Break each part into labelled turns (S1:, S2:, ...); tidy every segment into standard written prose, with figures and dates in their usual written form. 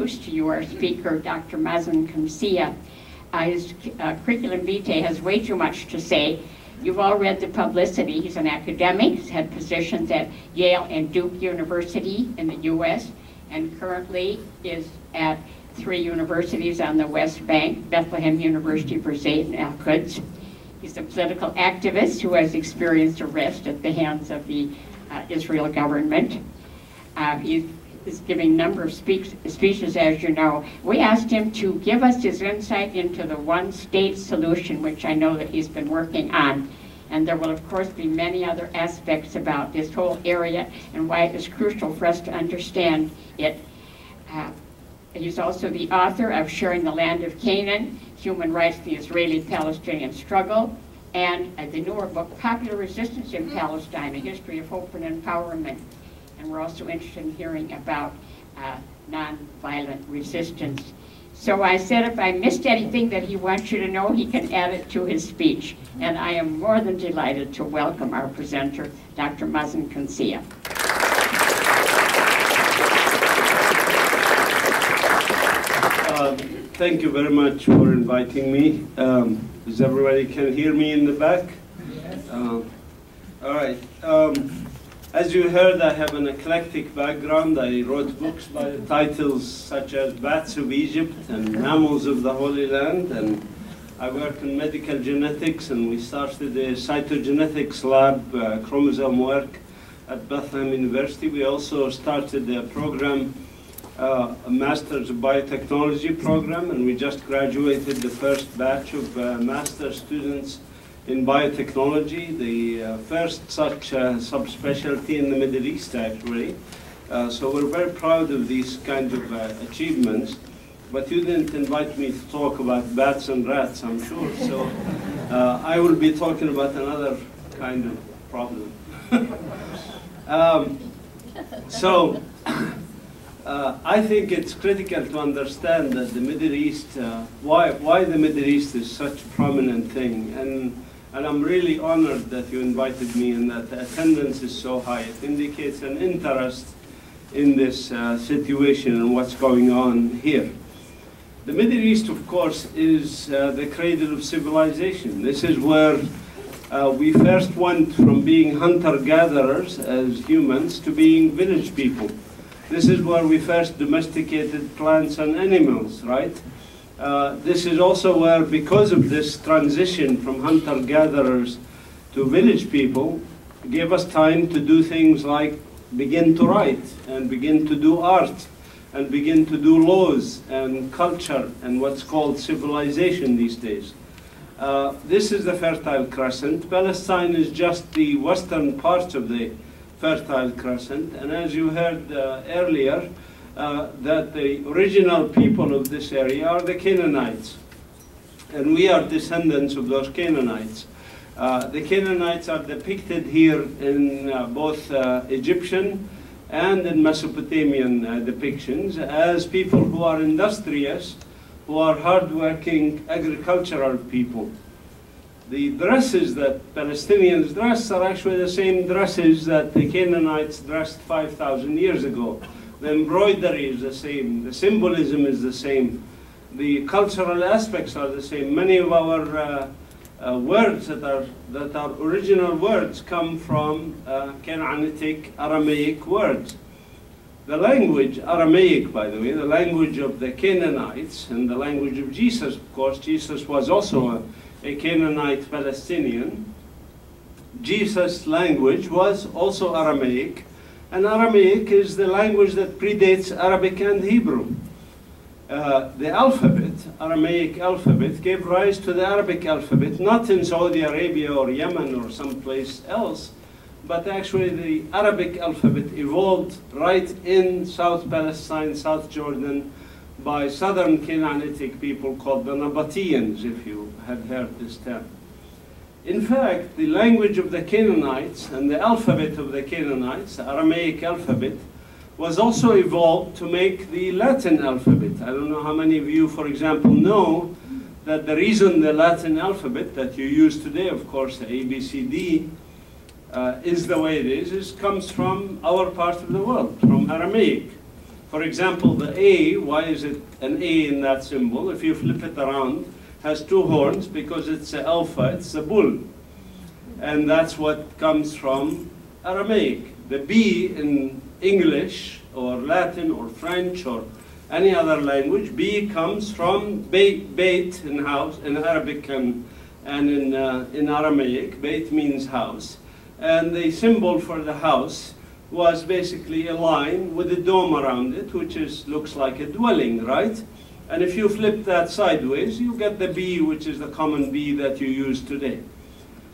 S1: introduce to you our speaker, Dr. Mazin Qumsiyeh. His curriculum vitae has way too much to say. You've all read the publicity. He's an academic. He's had positions at Yale and Duke University in the U.S. and currently is at 3 universities on the West Bank, Bethlehem University for Zayt and Al-Quds. He's a political activist who has experienced arrest at the hands of the Israel government. He is giving a number of speeches, as you know. We asked him to give us his insight into the one-state solution, which I know that he's been working on. And there will, of course, be many other aspects about this whole area and why it is crucial for us to understand it. He's also the author of Sharing the Land of Canaan, Human Rights, the Israeli-Palestinian Struggle, and the newer book, Popular Resistance in Palestine, A History of Hope and Empowerment. And we're also interested in hearing about nonviolent resistance. So I said if I missed anything that he wants you to know, he can add it to his speech. And I am more than delighted to welcome our presenter, Dr. Mazin Qumsiyeh.
S2: Thank you very much for inviting me. Does everybody can hear me in the back? Yes. All right. As you heard, I have an eclectic background. I wrote books by the titles such as Bats of Egypt and Mammals of the Holy Land, and I work in medical genetics, and we started a cytogenetics lab, chromosome work at Bethlehem University. We also started a program, a Master's of Biotechnology program, and we just graduated the first batch of master's students in biotechnology, the first such subspecialty in the Middle East, actually. So we're very proud of these kinds of achievements. But you didn't invite me to talk about bats and rats, I'm sure. So I will be talking about another kind of problem. I think it's critical to understand that the Middle East, why the Middle East is such a prominent thing. And I'm really honored that you invited me and that the attendance is so high. It indicates an interest in this situation and what's going on here. The Middle East, of course, is the cradle of civilization. This is where we first went from being hunter-gatherers as humans to being village people. This is where we first domesticated plants and animals, right? This is also where, because of this transition from hunter-gatherers to village people, gave us time to do things like begin to write and begin to do art and begin to do laws and culture and what's called civilization these days. This is the Fertile Crescent. Palestine is just the western part of the Fertile Crescent, and as you heard earlier, that the original people of this area are the Canaanites, and we are descendants of those Canaanites. The Canaanites are depicted here in both Egyptian and in Mesopotamian depictions as people who are industrious, who are hardworking agricultural people. The dresses that Palestinians dress are actually the same dresses that the Canaanites dressed 5,000 years ago. The embroidery is the same, the symbolism is the same, the cultural aspects are the same. Many of our words that are original words come from Canaanitic Aramaic words. The language, Aramaic by the way, the language of the Canaanites and the language of Jesus, of course, Jesus was also a Canaanite Palestinian. Jesus' language was also Aramaic, and Aramaic is the language that predates Arabic and Hebrew. The alphabet, Aramaic alphabet, gave rise to the Arabic alphabet, not in Saudi Arabia or Yemen or someplace else, but actually the Arabic alphabet evolved right in South Palestine, South Jordan, by southern Canaanitic people called the Nabateans, if you had heard this term. In fact, the language of the Canaanites and the alphabet of the Canaanites, the Aramaic alphabet, was also evolved to make the Latin alphabet. I don't know how many of you, for example, know that the reason the Latin alphabet that you use today, of course, the ABCD, is the way it is comes from our part of the world, from Aramaic. For example, the A, why is it an A in that symbol? If you flip it around, has two horns because it's an alpha, it's a bull. And that's what comes from Aramaic. The B in English or Latin or French or any other language, B comes from Beit in house, in Arabic and in Aramaic. Beit means house. And the symbol for the house was basically a line with a dome around it, which looks like a dwelling, right? And if you flip that sideways, you get the B, which is the common B that you use today.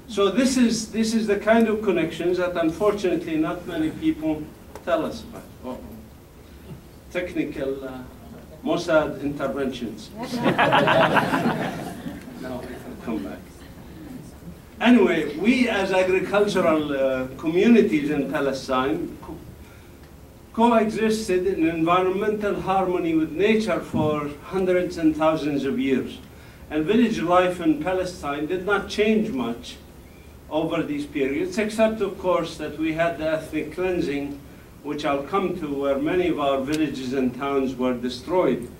S2: So this is the kind of connections that unfortunately not many people tell us about. Oh, technical Mossad interventions. Now I can come back. Anyway, we as agricultural communities in Palestine coexisted in environmental harmony with nature for hundreds and thousands of years. And village life in Palestine did not change much over these periods, except of course that we had the ethnic cleansing, which I'll come to, where many of our villages and towns were destroyed.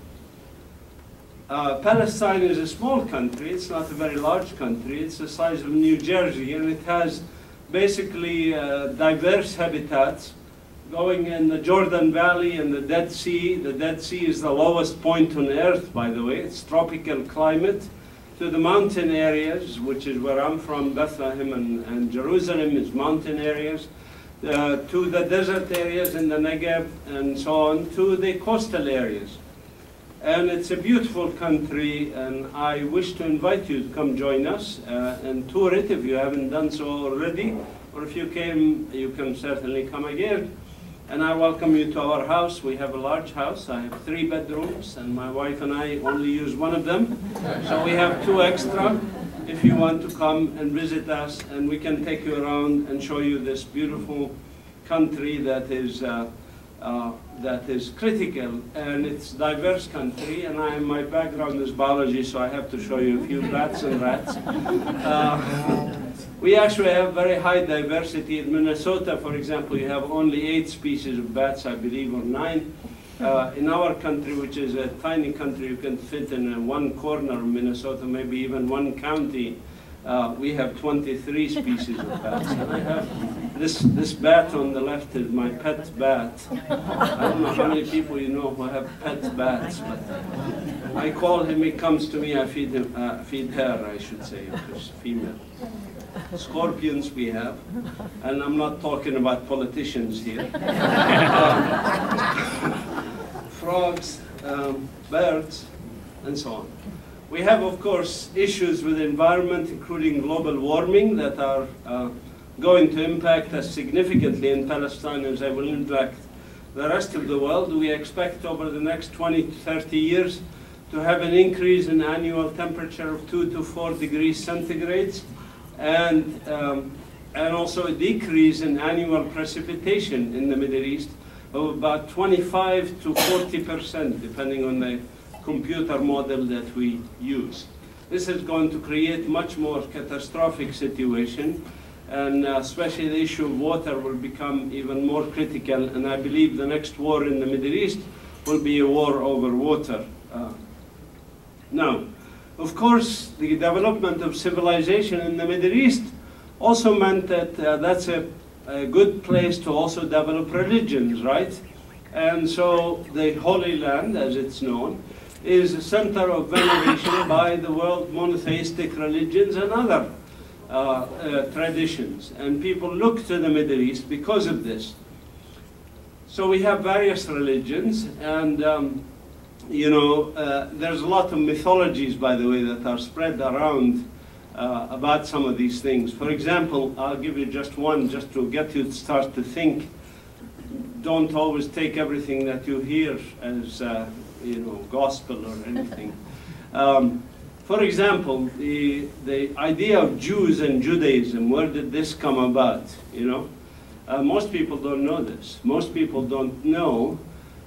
S2: Palestine is a small country. It's not a very large country. It's the size of New Jersey, and it has basically diverse habitats going in the Jordan Valley and the Dead Sea. The Dead Sea is the lowest point on Earth, by the way. It's tropical climate. To the mountain areas, which is where I'm from, Bethlehem and Jerusalem is mountain areas, to the desert areas in the Negev and so on, to the coastal areas. And it's a beautiful country, and I wish to invite you to come join us and tour it if you haven't done so already, or if you came, you can certainly come again. And I welcome you to our house. We have a large house. I have 3 bedrooms, and my wife and I only use one of them. So we have 2 extra if you want to come and visit us, and we can take you around and show you this beautiful country that is critical, and it's a diverse country, and my background is biology, so I have to show you a few bats and rats. We actually have very high diversity. In Minnesota, for example, you have only 8 species of bats, I believe, or 9. In our country, which is a tiny country, you can fit in one corner of Minnesota, maybe even one county. We have 23 species of bats. And I have this bat on the left is my pet bat. I don't know how many people you know who have pet bats, but I call him, he comes to me, I feed him, feed her, I should say, because female. Scorpions we have, and I'm not talking about politicians here. Frogs, birds, and so on. We have, of course, issues with the environment, including global warming, that are going to impact us significantly in Palestine, as they will impact the rest of the world. We expect over the next 20 to 30 years to have an increase in annual temperature of 2 to 4 degrees centigrade, and also a decrease in annual precipitation in the Middle East of about 25 to 40%, depending on the computer model that we use. This is going to create much more catastrophic situation, and especially the issue of water will become even more critical, and I believe the next war in the Middle East will be a war over water. Now, of course, the development of civilization in the Middle East also meant that that's a good place to also develop religions, right? And so the Holy Land, as it's known, is a center of veneration by the world monotheistic religions and other traditions. And people look to the Middle East because of this. So we have various religions, and you know, there's a lot of mythologies, by the way, that are spread around about some of these things. For example, I'll give you just one, just to get you to start to think. Don't always take everything that you hear as you know, gospel or anything. For example, the idea of Jews and Judaism, where did this come about? You know, most people don't know this. Most people don't know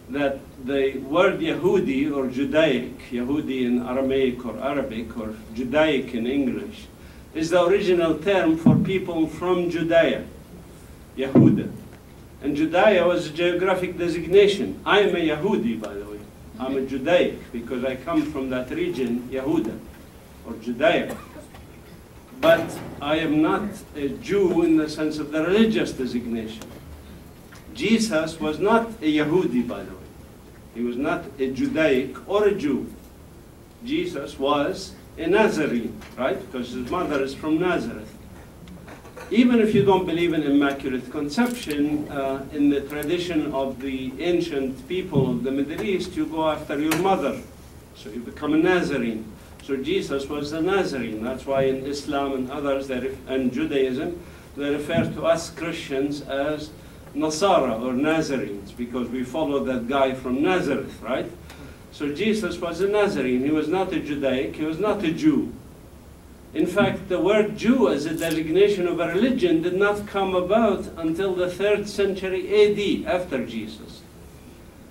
S2: that the word Yehudi or Judaic, Yehudi in Aramaic or Arabic or Judaic in English, is the original term for people from Judea, Yehuda. And Judea was a geographic designation. I am a Yehudi, by the way. I'm a Judaic because I come from that region, Yehuda, or Judea. But I am not a Jew in the sense of the religious designation. Jesus was not a Yehudi, by the way. He was not a Judaic or a Jew. Jesus was a Nazarene, right? Because his mother is from Nazareth. Even if you don't believe in Immaculate Conception, in the tradition of the ancient people of the Middle East, you go after your mother. So you become a Nazarene. So Jesus was a Nazarene. That's why in Islam and others, and Judaism, they refer to us Christians as Nasara or Nazarenes, because we follow that guy from Nazareth, right? So Jesus was a Nazarene. He was not a Judaic. He was not a Jew. In fact, the word Jew as a designation of a religion did not come about until the 3rd century AD, after Jesus.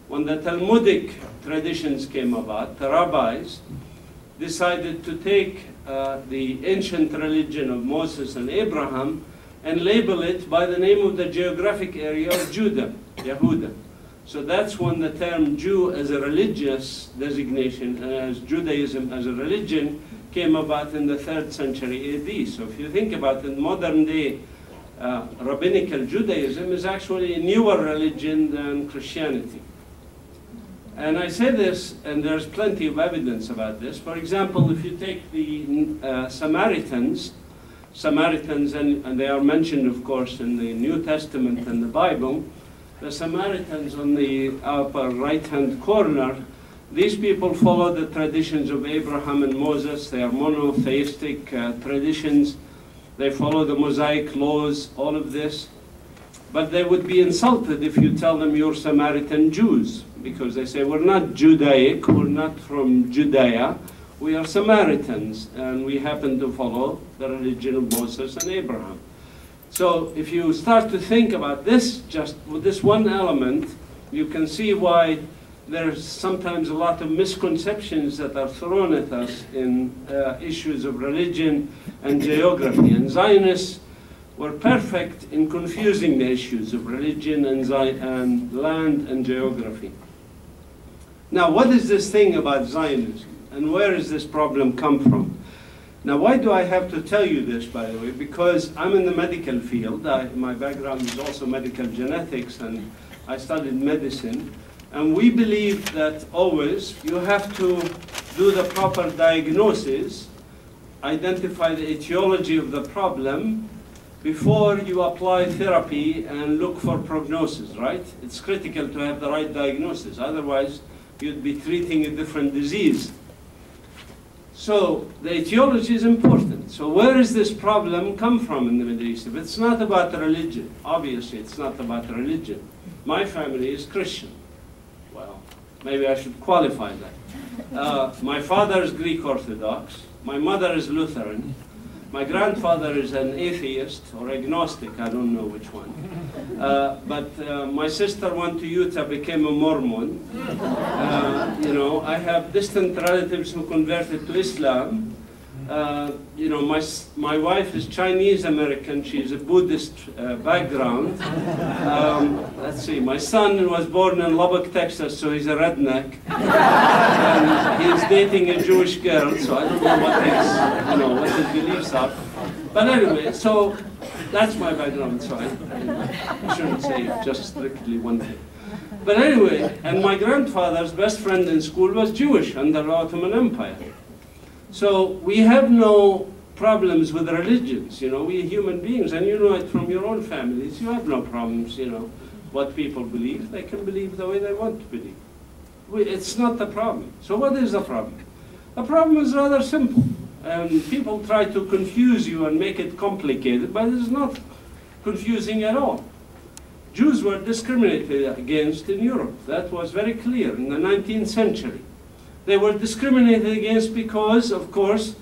S2: When the Talmudic traditions came about, the rabbis decided to take the ancient religion of Moses and Abraham and label it by the name of the geographic area of Judah, Yehuda. So that's when the term Jew as a religious designation, as Judaism as a religion, came about in the 3rd century AD. So if you think about it, modern day rabbinical Judaism is actually a newer religion than Christianity. And I say this, and there's plenty of evidence about this. For example, if you take the Samaritans, and they are mentioned, of course, in the New Testament and the Bible, the Samaritans on the upper right-hand corner, these people follow the traditions of Abraham and Moses. They are monotheistic traditions. They follow the Mosaic laws, all of this. But they would be insulted if you tell them you're Samaritan Jews, because they say, we're not Judaic, we're not from Judea, we are Samaritans, and we happen to follow the religion of Moses and Abraham. So if you start to think about this, just with this one element, you can see why there's sometimes a lot of misconceptions that are thrown at us in issues of religion and geography. And Zionists were perfect in confusing the issues of religion and land and geography. Now, what is this thing about Zionism? And where does this problem come from? Now, why do I have to tell you this, by the way? Because I'm in the medical field. My background is also medical genetics, and I studied medicine. And we believe that always you have to do the proper diagnosis, identify the etiology of the problem, before you apply therapy and look for prognosis, right? It's critical to have the right diagnosis. Otherwise, you'd be treating a different disease. So the etiology is important. So where does this problem come from in the Middle East? If it's not about religion, obviously it's not about religion. My family is Christian. Well, maybe I should qualify that. My father is Greek Orthodox. My mother is Lutheran. My grandfather is an atheist or agnostic, I don't know which one. But my sister went to Utah, became a Mormon. You know, I have distant relatives who converted to Islam. You know, my wife is Chinese American. She's a Buddhist background. Let's see, my son was born in Lubbock, Texas, so he's a redneck. And he's dating a Jewish girl, so I don't know what his beliefs are. But anyway, so that's my background, so I shouldn't say just strictly one thing. But anyway, and my grandfather's best friend in school was Jewish under the Ottoman Empire. So we have no problems with religions, you know, we human beings, and you know it from your own families, you have no problems, you know, what people believe, they can believe the way they want to believe. It's not the problem. So what is the problem? The problem is rather simple, and people try to confuse you and make it complicated, but it's not confusing at all. Jews were discriminated against in Europe. That was very clear in the 19th century. They were discriminated against because, of course,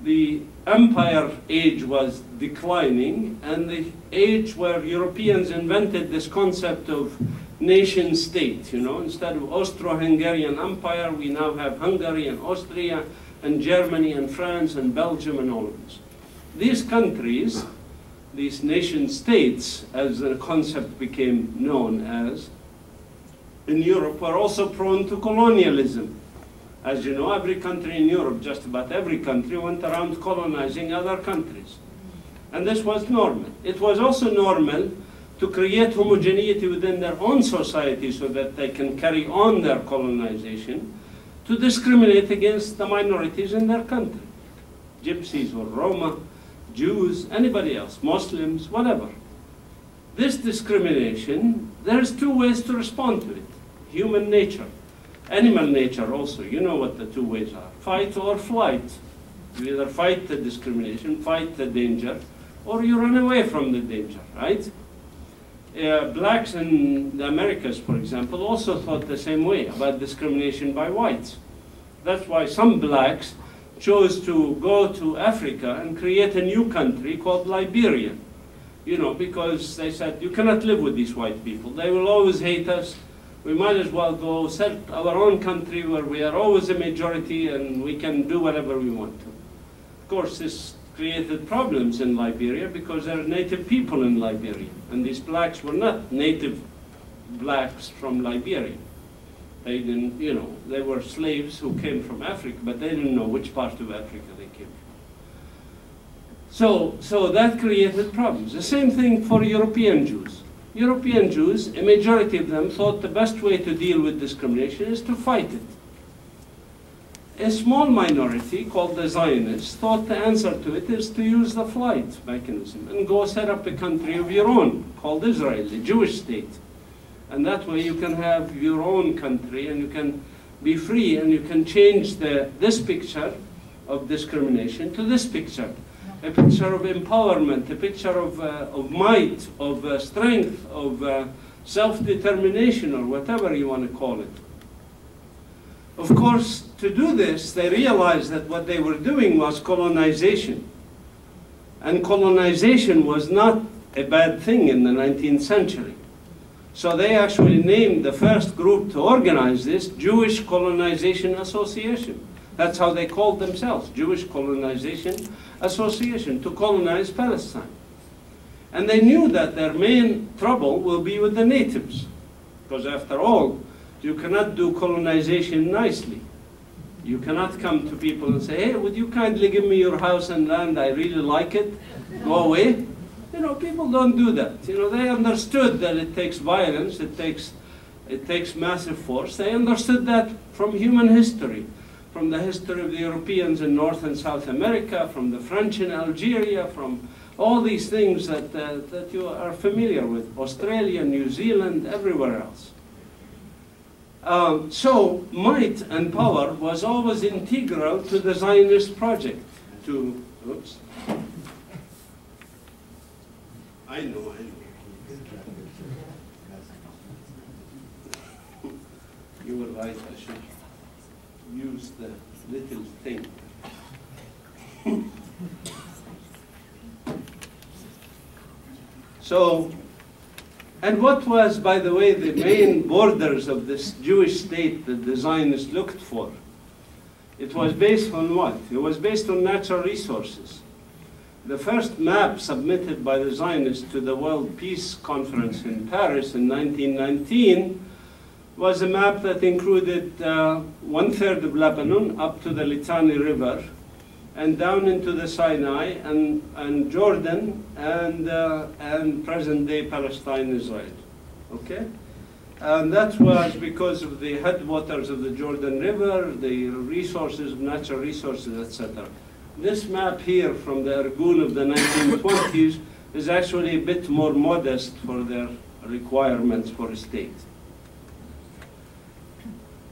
S2: the empire age was declining, and the age where Europeans invented this concept of nation state, you know, instead of Austro-Hungarian Empire, we now have Hungary and Austria and Germany and France and Belgium and all of this. These countries these nation states, as the concept became known as, in Europe were also prone to colonialism. As you know, every country in Europe, just about every country, went around colonizing other countries. And this was normal. It was also normal to create homogeneity within their own society so that they can carry on their colonization, to discriminate against the minorities in their country. Gypsies or Roma, Jews, anybody else, Muslims, whatever. This discrimination, there's two ways to respond to it. Human nature, animal nature also, you know what the two ways are. Fight or flight. You either fight the discrimination, fight the danger, or you run away from the danger, right? Blacks in the Americas, for example, also thought the same way about discrimination by whites. That's why some blacks chose to go to Africa and create a new country called Liberia. You know, because they said, you cannot live with these white people. They will always hate us. We might as well go set our own country where we are always a majority and we can do whatever we want to. Of course, this created problems in Liberia because there are native people in Liberia. And these blacks were not native blacks from Liberia. They didn't, you know, they were slaves who came from Africa, but they didn't know which part of Africa they came from. So that created problems. The same thing for European Jews. European Jews, a majority of them thought the best way to deal with discrimination is to fight it. A small minority called the Zionists thought the answer to it is to use the flight mechanism and go set up a country of your own called Israel, the Jewish state. And that way you can have your own country and you can be free and you can change this picture of discrimination to this picture. A picture of empowerment, a picture of might, of strength, of self-determination, or whatever you want to call it. Of course, to do this, they realized that what they were doing was colonization. And colonization was not a bad thing in the 19th century. So they actually named the first group to organize this Jewish Colonization Association. That's how they called themselves, Jewish Colonization Association, to colonize Palestine. And they knew that their main trouble will be with the natives. Because after all, you cannot do colonization nicely. You cannot come to people and say, hey, would you kindly give me your house and land? I really like it. Go away. You know, people don't do that. You know, they understood that it takes violence, it takes massive force. They understood that from human history, from the history of the Europeans in North and South America, from the French in Algeria, from all these things that you are familiar with, Australia, New Zealand, everywhere else. So might and power was always integral to the Zionist project. Oops. I know. You were right, I should use the little thing. So, and what was, by the way, the main borders of this Jewish state that the Zionists looked for? It was based on what? It was based on natural resources. The first map submitted by the Zionists to the World Peace Conference in Paris in 1919 was a map that included 1/3 of Lebanon up to the Litani River and down into the Sinai and Jordan and present-day Palestine, Israel. Okay? And that was because of the headwaters of the Jordan River, the resources, natural resources, etc. This map here from the Irgun of the 1920s is actually a bit more modest for their requirements for a state.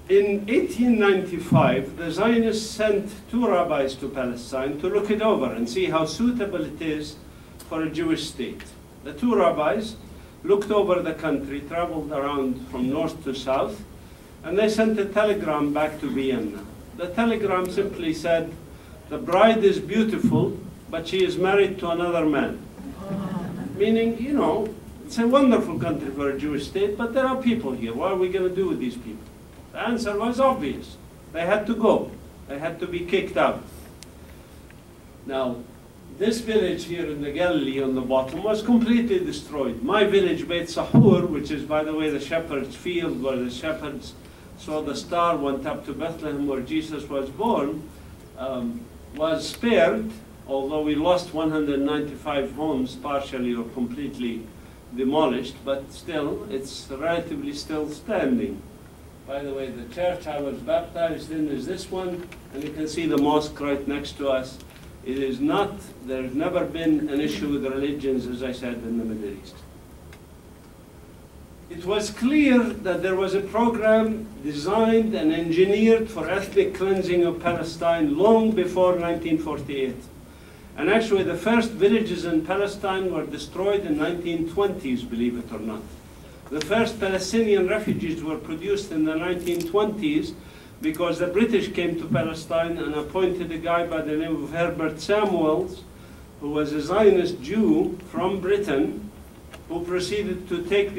S2: In 1895, the Zionists sent 2 rabbis to Palestine to look it over and see how suitable it is for a Jewish state. The 2 rabbis looked over the country, traveled around from north to south, and they sent a telegram back to Vienna. The telegram simply said, the bride is beautiful, but she is married to another man. Meaning, you know, it's a wonderful country for a Jewish state, but there are people here. What are we going to do with these people? The answer was obvious. They had to go. They had to be kicked out. Now, this village here in the Galilee on the bottom was completely destroyed. My village, Beit Sahour, which is, by the way, the shepherd's field where the shepherds saw the star, went up to Bethlehem where Jesus was born, was spared, although we lost 195 homes, partially or completely demolished, but still, it's relatively still standing. By the way, the church I was baptized in is this one, and you can see the mosque right next to us. It is not, there's never been an issue with religions, as I said, in the Middle East. It was clear that there was a program designed and engineered for ethnic cleansing of Palestine long before 1948. And actually, the first villages in Palestine were destroyed in the 1920s, believe it or not. The first Palestinian refugees were produced in the 1920s because the British came to Palestine and appointed a guy by the name of Herbert Samuels, who was a Zionist Jew from Britain, who proceeded to take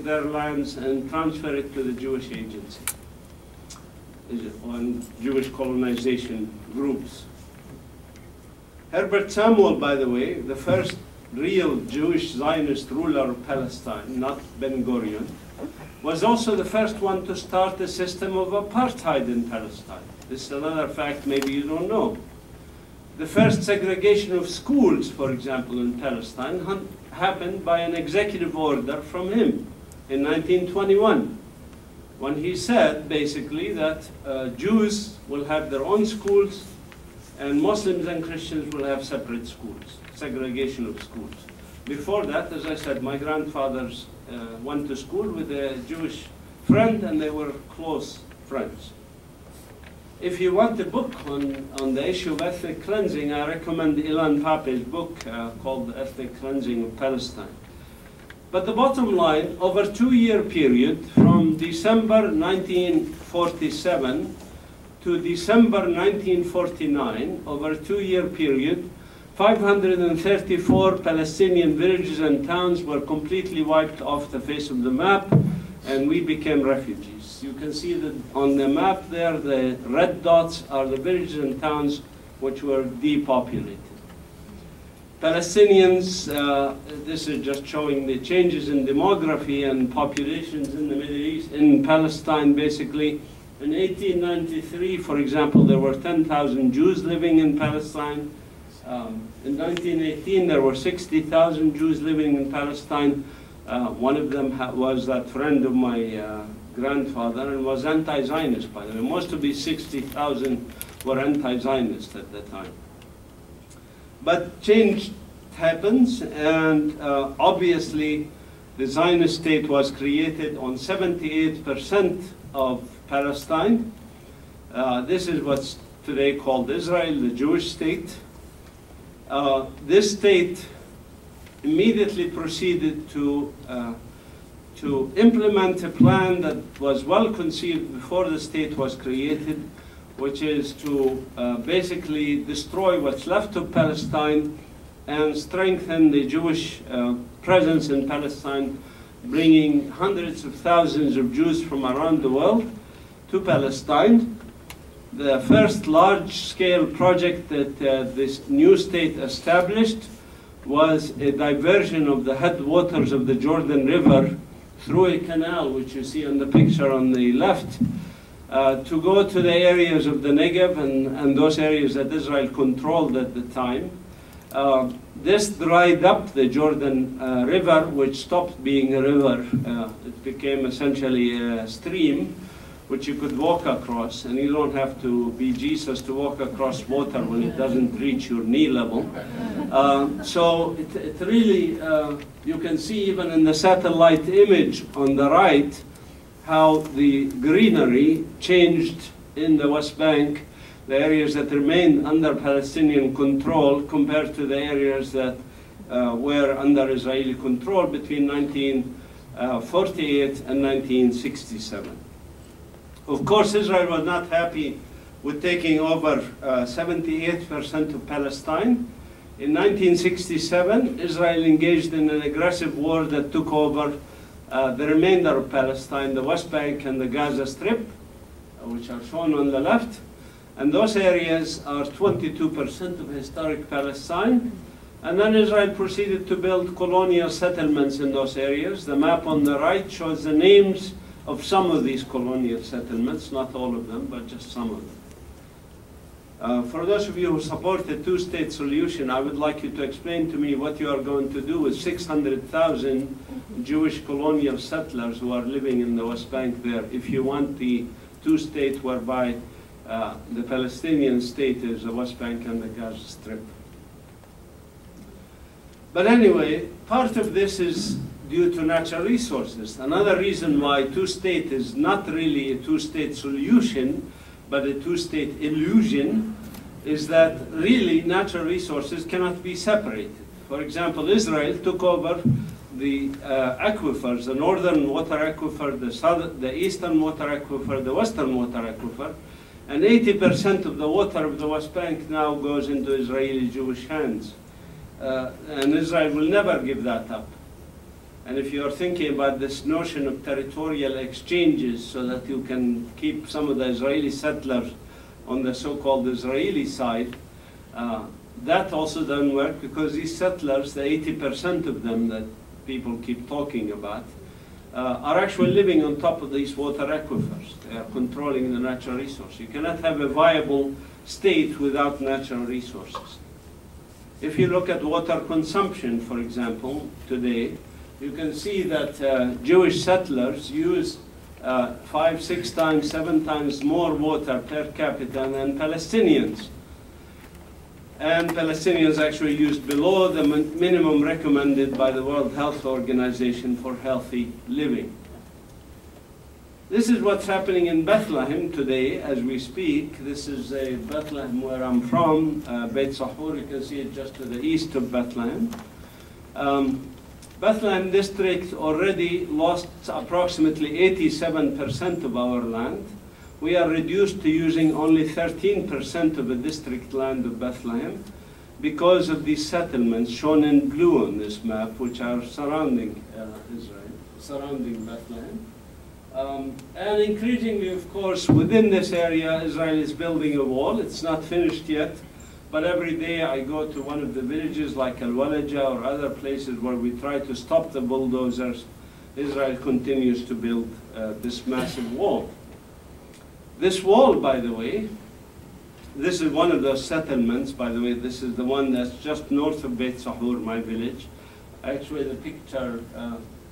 S2: their lands and transfer it to the Jewish Agency on Jewish colonization groups. Herbert Samuel, by the way, the first real Jewish Zionist ruler of Palestine, not Ben Gurion, was also the first one to start a system of apartheid in Palestine. This is another fact maybe you don't know. The first segregation of schools, for example, in Palestine happened by an executive order from him in 1921, when he said basically that Jews will have their own schools and Muslims and Christians will have separate schools, segregation of schools. Before that, as I said, my grandfathers went to school with a Jewish friend and they were close friends. If you want a book on the issue of ethnic cleansing, I recommend Ilan Pape's book called The Ethnic Cleansing of Palestine. But the bottom line, over a 2-year period, from December 1947 to December 1949, over a 2-year period, 534 Palestinian villages and towns were completely wiped off the face of the map, and we became refugees. You can see that on the map there, the red dots are the villages and towns which were depopulated. Palestinians, this is just showing the changes in demography and populations in the Middle East, in Palestine basically. In 1893, for example, there were 10,000 Jews living in Palestine. In 1918, there were 60,000 Jews living in Palestine. One of them was that friend of my grandfather and was anti-Zionist, by the way. Most of these 60,000 were anti-Zionist at the time. But change happens, and obviously the Zionist state was created on 78% of Palestine. This is what's today called Israel, the Jewish state. This state immediately proceeded to implement a plan that was well conceived before the state was created, which is to basically destroy what's left of Palestine and strengthen the Jewish presence in Palestine, bringing hundreds of thousands of Jews from around the world to Palestine. The first large-scale project that this new state established was a diversion of the headwaters of the Jordan River through a canal, which you see on the picture on the left, to go to the areas of the Negev and those areas that Israel controlled at the time. This dried up the Jordan River, which stopped being a river. It became essentially a stream, which you could walk across, and you don't have to be Jesus to walk across water when it doesn't reach your knee level. So it really, you can see even in the satellite image on the right, how the greenery changed in the West Bank, the areas that remained under Palestinian control compared to the areas that were under Israeli control between 1948 and 1967. Of course, Israel was not happy with taking over 78% of Palestine. In 1967, Israel engaged in an aggressive war that took over the remainder of Palestine, the West Bank and the Gaza Strip, which are shown on the left. And those areas are 22% of historic Palestine. And then Israel proceeded to build colonial settlements in those areas. The map on the right shows the names of some of these colonial settlements, not all of them, but just some of them. For those of you who support the two-state solution, I would like you to explain to me what you are going to do with 600,000 Jewish colonial settlers who are living in the West Bank there, if you want the two-state whereby the Palestinian state is the West Bank and the Gaza Strip. But anyway, part of this is due to natural resources. Another reason why two-state is not really a two-state solution, but a two-state illusion, is that really natural resources cannot be separated. For example, Israel took over the aquifers, the northern water aquifer, the eastern water aquifer, the western water aquifer, and 80% of the water of the West Bank now goes into Israeli Jewish hands. And Israel will never give that up. And if you're thinking about this notion of territorial exchanges so that you can keep some of the Israeli settlers on the so-called Israeli side, that also doesn't work because these settlers, the 80% of them that people keep talking about, are actually living on top of these water aquifers. They are controlling the natural resource. You cannot have a viable state without natural resources. If you look at water consumption, for example, today, you can see that Jewish settlers use 5, 6 times, 7 times more water per capita than Palestinians. And Palestinians actually use below the minimum recommended by the World Health Organization for healthy living. This is what's happening in Bethlehem today as we speak. This is Bethlehem where I'm from, Beit Sahour. You can see it just to the east of Bethlehem. Bethlehem district already lost approximately 87% of our land. We are reduced to using only 13% of the district land of Bethlehem because of these settlements shown in blue on this map, which are surrounding Israel, surrounding Bethlehem. And increasingly, of course, within this area, Israel is building a wall. It's not finished yet. But every day I go to one of the villages like Al-Walaja or other places where we try to stop the bulldozers. Israel continues to build this massive wall. This wall, by the way, this is one of those settlements, by the way. This is the one that's just north of Beit Sahour, my village. Actually, the picture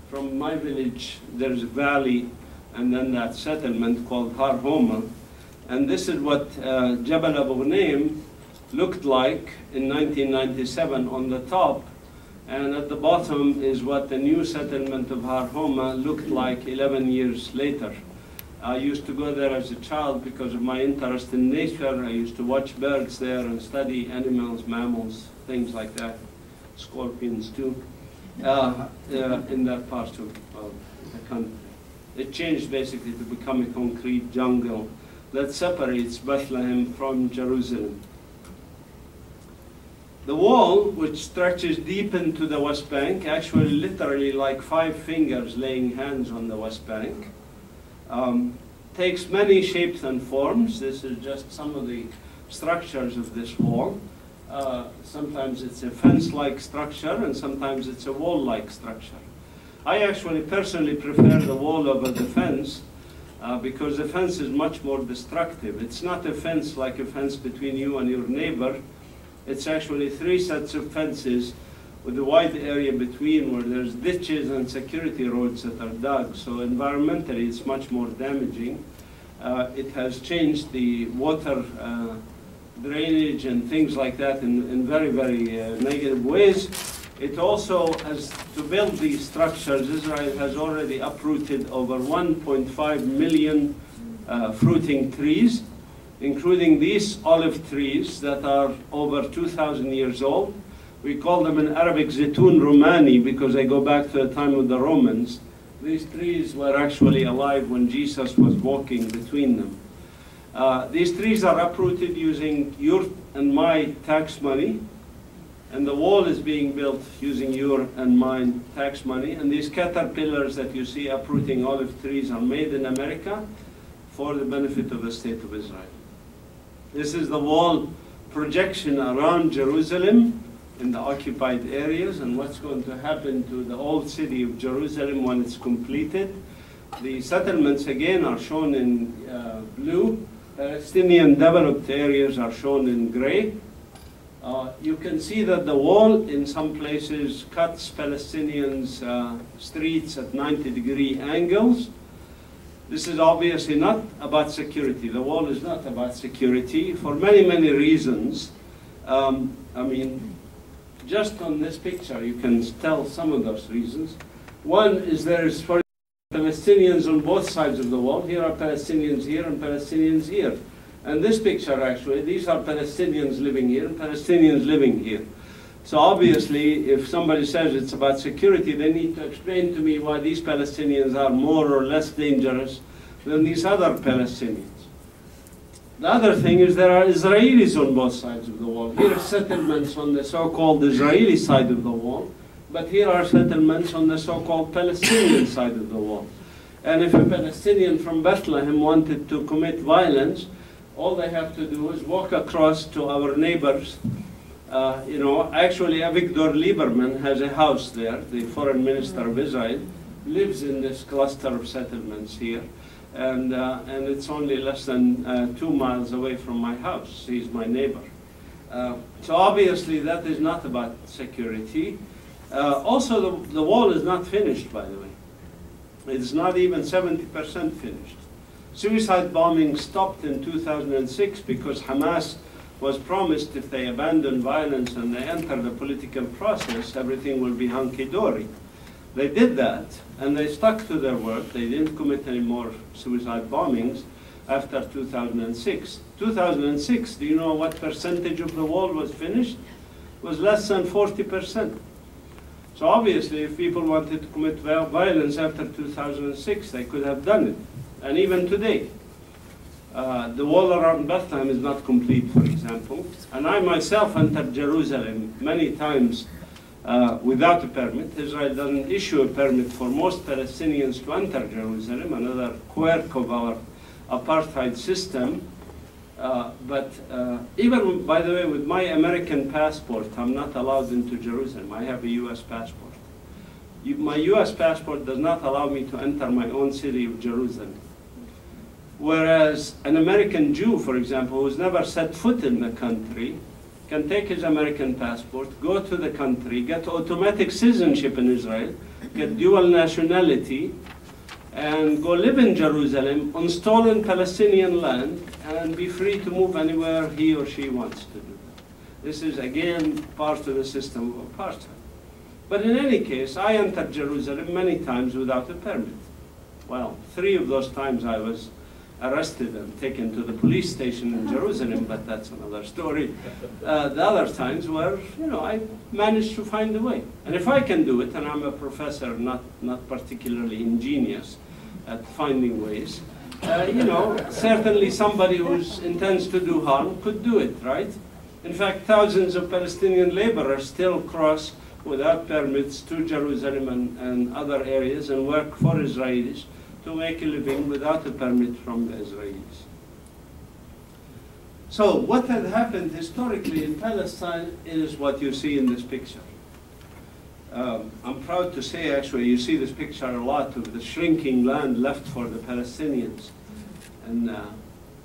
S2: from my village, there's a valley and then that settlement called Har Homa. And this is what Jabal Abu Ghnaim looked like in 1997 on the top, and at the bottom is what the new settlement of Har Homa looked like 11 years later. I used to go there as a child because of my interest in nature. I used to watch birds there and study animals, mammals, things like that, scorpions too, in that part of the country. It changed basically to become a concrete jungle that separates Bethlehem from Jerusalem. The wall, which stretches deep into the West Bank, actually literally like 5 fingers laying hands on the West Bank, takes many shapes and forms. This is just some of the structures of this wall. Sometimes it's a fence-like structure, and sometimes it's a wall-like structure. I actually personally prefer the wall over the fence because the fence is much more destructive. It's not a fence like a fence between you and your neighbor. It's actually 3 sets of fences with a wide area between where there's ditches and security roads that are dug. So environmentally, it's much more damaging. It has changed the water drainage and things like that in very, very negative ways. It also has, to build these structures, Israel has already uprooted over 1.5 million fruiting trees, including these olive trees that are over 2,000 years old. We call them in Arabic Zitoun Romani because they go back to the time of the Romans. These trees were actually alive when Jesus was walking between them. These trees are uprooted using your and my tax money, and the wall is being built using your and mine tax money. And these caterpillars that you see uprooting olive trees are made in America for the benefit of the State of Israel. This is the wall projection around Jerusalem in the occupied areas and what's going to happen to the old city of Jerusalem when it's completed. The settlements again are shown in blue. Palestinian developed areas are shown in gray. You can see that the wall in some places cuts Palestinians' streets at 90-degree angles. This is obviously not about security. The wall is not about security for many, many reasons. I mean, just on this picture, you can tell some of those reasons. One is there is for Palestinians on both sides of the wall. Here are Palestinians here and Palestinians here. And this picture, actually, these are Palestinians living here and Palestinians living here. So obviously, if somebody says it's about security, they need to explain to me why these Palestinians are more or less dangerous than these other Palestinians. The other thing is there are Israelis on both sides of the wall. Here are settlements on the so-called Israeli side of the wall, but here are settlements on the so-called Palestinian side of the wall. And if a Palestinian from Bethlehem wanted to commit violence, all they have to do is walk across to our neighbors. Actually, Avigdor Lieberman has a house there. The foreign minister of Israel lives in this cluster of settlements here. And it's only less than 2 miles away from my house. He's my neighbor. So obviously that is not about security. Also, the wall is not finished, by the way. It's not even 70% finished. Suicide bombing stopped in 2006 because Hamas was promised if they abandon violence and they enter the political process, everything will be hunky-dory. They did that, and they stuck to their work. They didn't commit any more suicide bombings after 2006. 2006, do you know what percentage of the wall was finished? It was less than 40%. So obviously, if people wanted to commit violence after 2006, they could have done it. And even today, the wall around Bethlehem is not complete, for example. And I myself entered Jerusalem many times without a permit. Israel doesn't issue a permit for most Palestinians to enter Jerusalem, another quirk of our apartheid system. But even, by the way, with my American passport, I'm not allowed into Jerusalem. I have a US passport. My US passport does not allow me to enter my own city of Jerusalem. Whereas an American Jew, for example, who's never set foot in the country, can take his American passport, go to the country, get automatic citizenship in Israel, get dual nationality, and go live in Jerusalem on stolen Palestinian land and be free to move anywhere he or she wants to do. This is, again, part of the system of apartheid. But in any case, I entered Jerusalem many times without a permit. Well, 3 of those times I was arrested and taken to the police station in Jerusalem, but that's another story. The other times were, I managed to find a way. And if I can do it, and I'm a professor not particularly ingenious at finding ways, certainly somebody who intends to do harm could do it, right? In fact, thousands of Palestinian laborers still cross without permits to Jerusalem and other areas and work for Israelis to make a living without a permit from the Israelis. So what had happened historically in Palestine is what you see in this picture. I'm proud to say, actually, you see this picture a lot of the shrinking land left for the Palestinians. And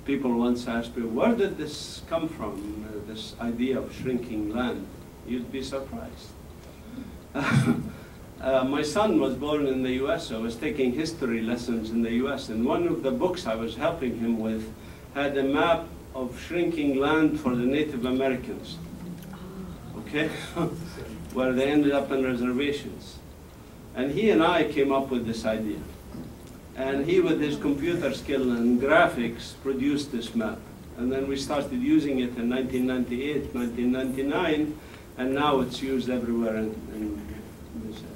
S2: people once asked me, where did this come from, this idea of shrinking land? You'd be surprised. My son was born in the US, so I was taking history lessons in the US, and one of the books I was helping him with had a map of shrinking land for the Native Americans, okay, where they ended up in reservations. And he and I came up with this idea. And he, with his computer skill and graphics, produced this map. And then we started using it in 1998, 1999, and now it's used everywhere in this area.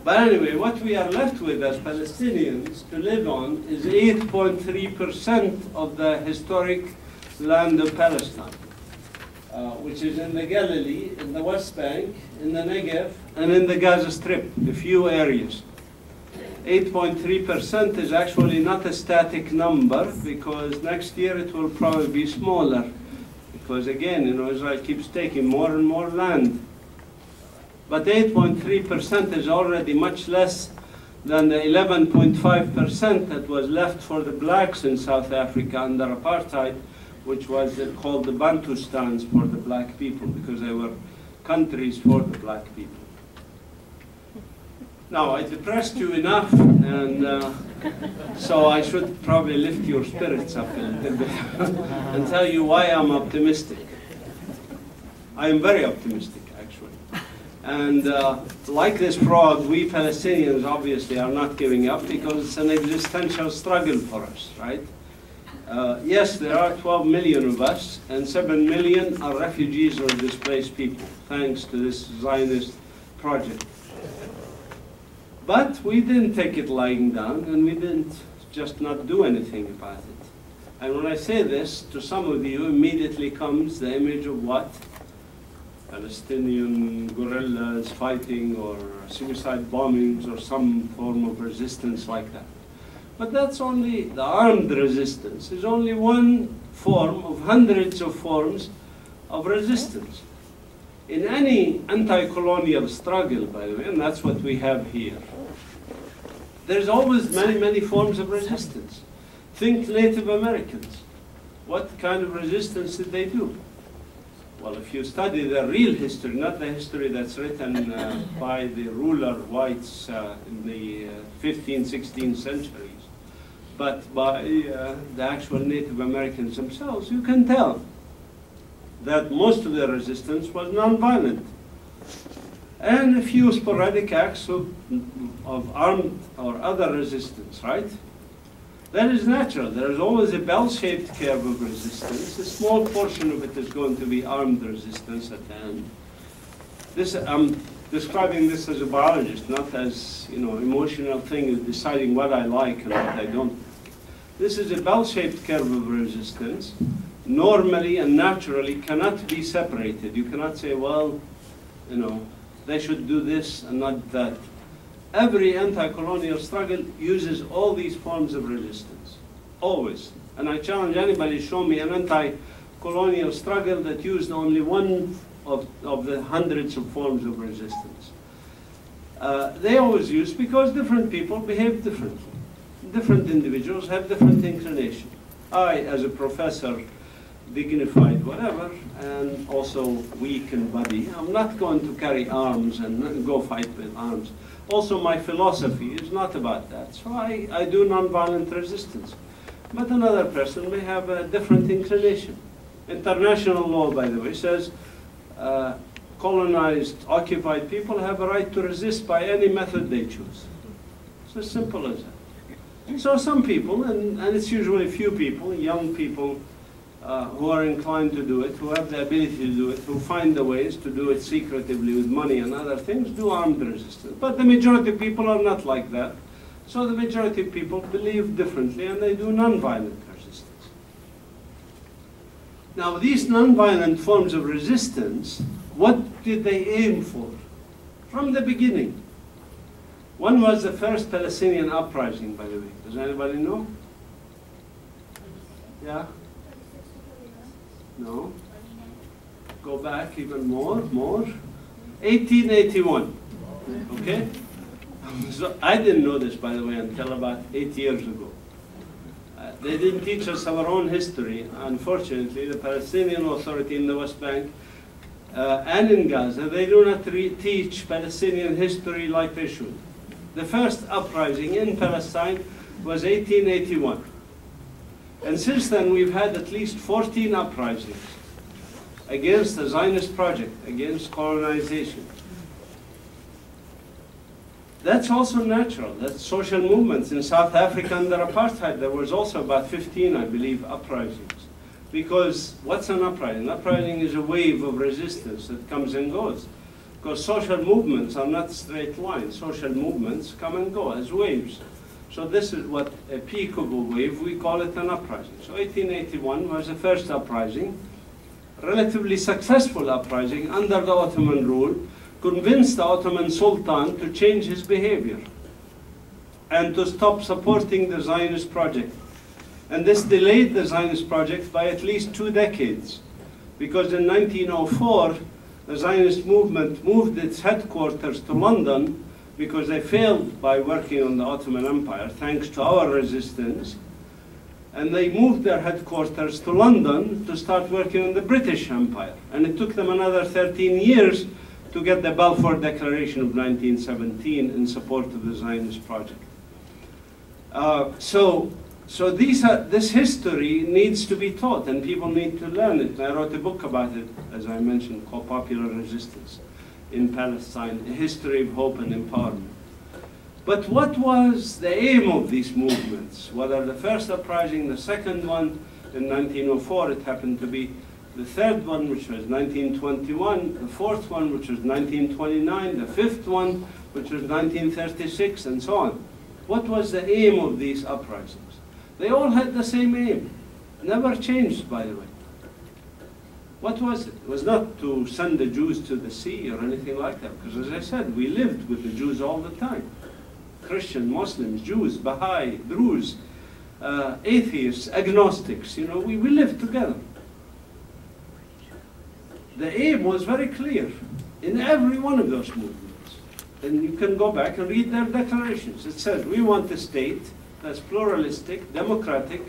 S2: But anyway, what we are left with as Palestinians to live on is 8.3% of the historic land of Palestine, which is in the Galilee, in the West Bank, in the Negev, and in the Gaza Strip, a few areas. 8.3% is actually not a static number, because next year it will probably be smaller. Because again, Israel keeps taking more and more land. But 8.3% is already much less than the 11.5% that was left for the blacks in South Africa under apartheid, which was called the Bantustans for the black people, because they were countries for the black people. Now, I depressed you enough, and so I should probably lift your spirits up a little bit and tell you why I'm optimistic. I am very optimistic, actually. And like this frog, we Palestinians obviously are not giving up, because it's an existential struggle for us, right? Yes, there are 12 million of us, and 7 million are refugees or displaced people, thanks to this Zionist project. But we didn't take it lying down, and we didn't just not do anything about it. And when I say this, to some of you immediately comes the image of what? Palestinian guerrillas fighting, or suicide bombings, or some form of resistance like that. But that's only, the armed resistance is only one form of hundreds of forms of resistance. In any anti-colonial struggle, by the way, and that's what we have here, there's always many, many forms of resistance. Think Native Americans. What kind of resistance did they do? Well, if you study the real history, not the history that's written by the ruler whites in the 15th, 16th centuries, but by the actual Native Americans themselves, you can tell that most of the resistance was nonviolent. And a few sporadic acts of armed or other resistance, right? That is natural. There is always a bell-shaped curve of resistance. A small portion of it is going to be armed resistance at the end. This, I'm describing this as a biologist, not as, emotional thing of deciding what I like and what I don't like. This is a bell-shaped curve of resistance. Normally and naturally cannot be separated. You cannot say, well, they should do this and not that. Every anti-colonial struggle uses all these forms of resistance, always. And I challenge anybody to show me an anti-colonial struggle that used only one of the hundreds of forms of resistance. They always use, because different people behave differently. Different individuals have different inclination. I, as a professor, dignified, whatever, and also weak in body, I'm not going to carry arms and go fight with arms. Also, my philosophy is not about that, so I do nonviolent resistance. But another person may have a different inclination. International law, by the way, says colonized, occupied people have a right to resist by any method they choose. It's as simple as that. So some people, and it's usually few people, young people, who are inclined to do it, who have the ability to do it, who find the ways to do it secretively with money and other things, do armed resistance. But the majority of people are not like that. So the majority of people believe differently, and they do nonviolent resistance. Now, these nonviolent forms of resistance, what did they aim for? From the beginning. One was the first Palestinian uprising, by the way. Does anybody know? Yeah? No? Go back even more. 1881, okay? So I didn't know this, by the way, until about 8 years ago. They didn't teach us our own history. Unfortunately, the Palestinian Authority in the West Bank and in Gaza, they do not teach Palestinian history like they should. The first uprising in Palestine was 1881. And since then, we've had at least 14 uprisings against the Zionist project, against colonization. That's also natural. That's social movements. In South Africa under apartheid, there was also about 15, I believe, uprisings. Because what's an uprising? An uprising is a wave of resistance that comes and goes. Because social movements are not straight lines. Social movements come and go as waves. So this is what a peak of a wave, we call it an uprising. So 1881 was the first uprising, relatively successful uprising under the Ottoman rule, convinced the Ottoman Sultan to change his behavior. and to stop supporting the Zionist project. And this delayed the Zionist project by at least 2 decades, because in 1904, the Zionist movement moved its headquarters to London because they failed by working on the Ottoman Empire, thanks to our resistance. And they moved their headquarters to London to start working on the British Empire. And it took them another 13 years to get the Balfour Declaration of 1917 in support of the Zionist project. So this history needs to be taught, and people need to learn it. I wrote a book about it, as I mentioned, called Popular Resistance in Palestine, A History of Hope and Empowerment. But what was the aim of these movements? Whether the first uprising, the second one in 1904, it happened to be the third one, which was 1921, the fourth one, which was 1929, the fifth one, which was 1936, and so on. What was the aim of these uprisings? They all had the same aim, never changed, by the way. What was it? It was not to send the Jews to the sea or anything like that, because as I said, we lived with the Jews all the time. Christian, Muslims, Jews, Baha'i, Druze, atheists, agnostics, you know, we lived together. The aim was very clear in every one of those movements. And you can go back and read their declarations. It says, we want a state that's pluralistic, democratic,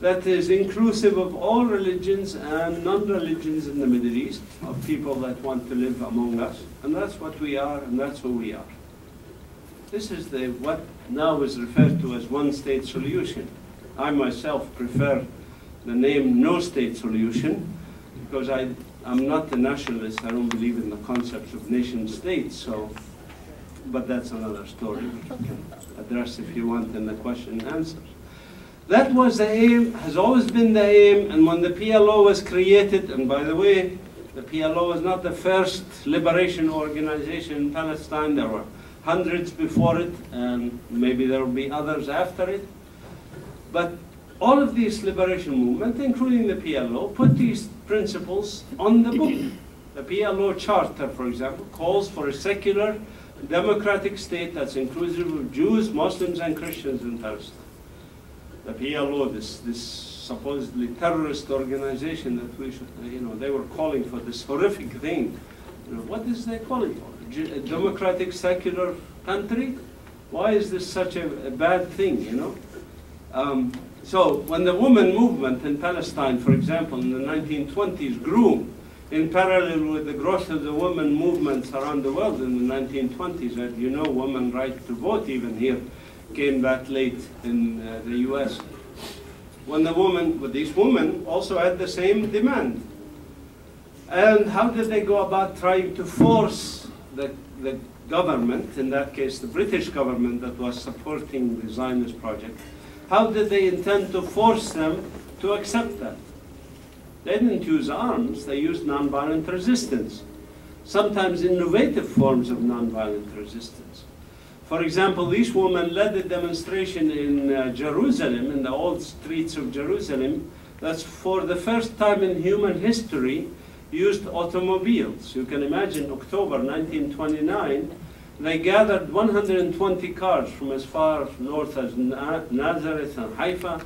S2: that is inclusive of all religions and non-religions in the Middle East, of people that want to live among us. And that's what we are, and that's who we are. This is what now is referred to as one-state solution. I myself prefer the name no-state solution, because I'm not a nationalist. I don't believe in the concept of nation-states, so, but that's another story, which we can address if you want in the question and answers. That was the aim, has always been the aim, and when the PLO was created, and by the way, the PLO was not the first liberation organization in Palestine. There were hundreds before it, and maybe there will be others after it. But all of these liberation movements, including the PLO, put these principles on the book. The PLO Charter, for example, calls for a secular, democratic state that's inclusive of Jews, Muslims, and Christians in Palestine. The PLO, this supposedly terrorist organization that we should, you know, they were calling for this horrific thing. You know, what is they calling for? A democratic, secular country? Why is this such a bad thing, you know? So when the women movement in Palestine, for example, in the 1920s grew in parallel with the growth of the women movements around the world in the 1920s, as you know, women's right to vote even here came that late in the US. When these women also had the same demand. And how did they go about trying to force the government, in that case the British government that was supporting the Zionist project, how did they intend to force them to accept that? They didn't use arms, they used nonviolent resistance, sometimes innovative forms of nonviolent resistance. For example, these women led a demonstration in Jerusalem, in the old streets of Jerusalem, that's for the first time in human history used automobiles. You can imagine October 1929, they gathered 120 cars from as far north as Nazareth and Haifa,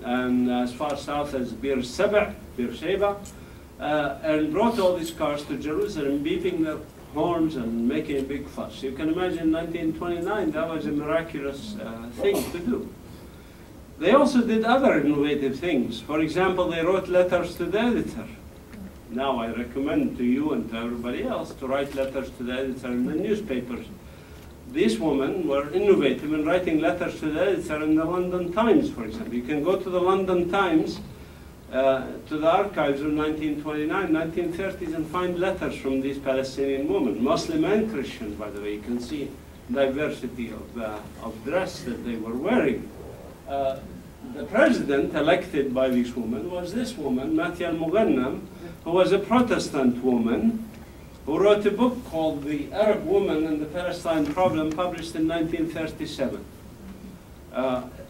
S2: and as far south as Beersheba, and brought all these cars to Jerusalem, beeping their horns and making a big fuss. You can imagine 1929, that was a miraculous thing to do. They also did other innovative things. For example, they wrote letters to the editor. Now I recommend to you and to everybody else to write letters to the editor in the newspapers. These women were innovative in writing letters to the editor in the London Times, for example. You can go to the London Times, to the archives of 1929, 1930s, and find letters from these Palestinian women, Muslim and Christian, by the way. You can see diversity of dress that they were wearing. The president elected by these women was this woman, Matia al-Mughannam, who was a Protestant woman, who wrote a book called The Arab Woman and the Palestine Problem, published in 1937.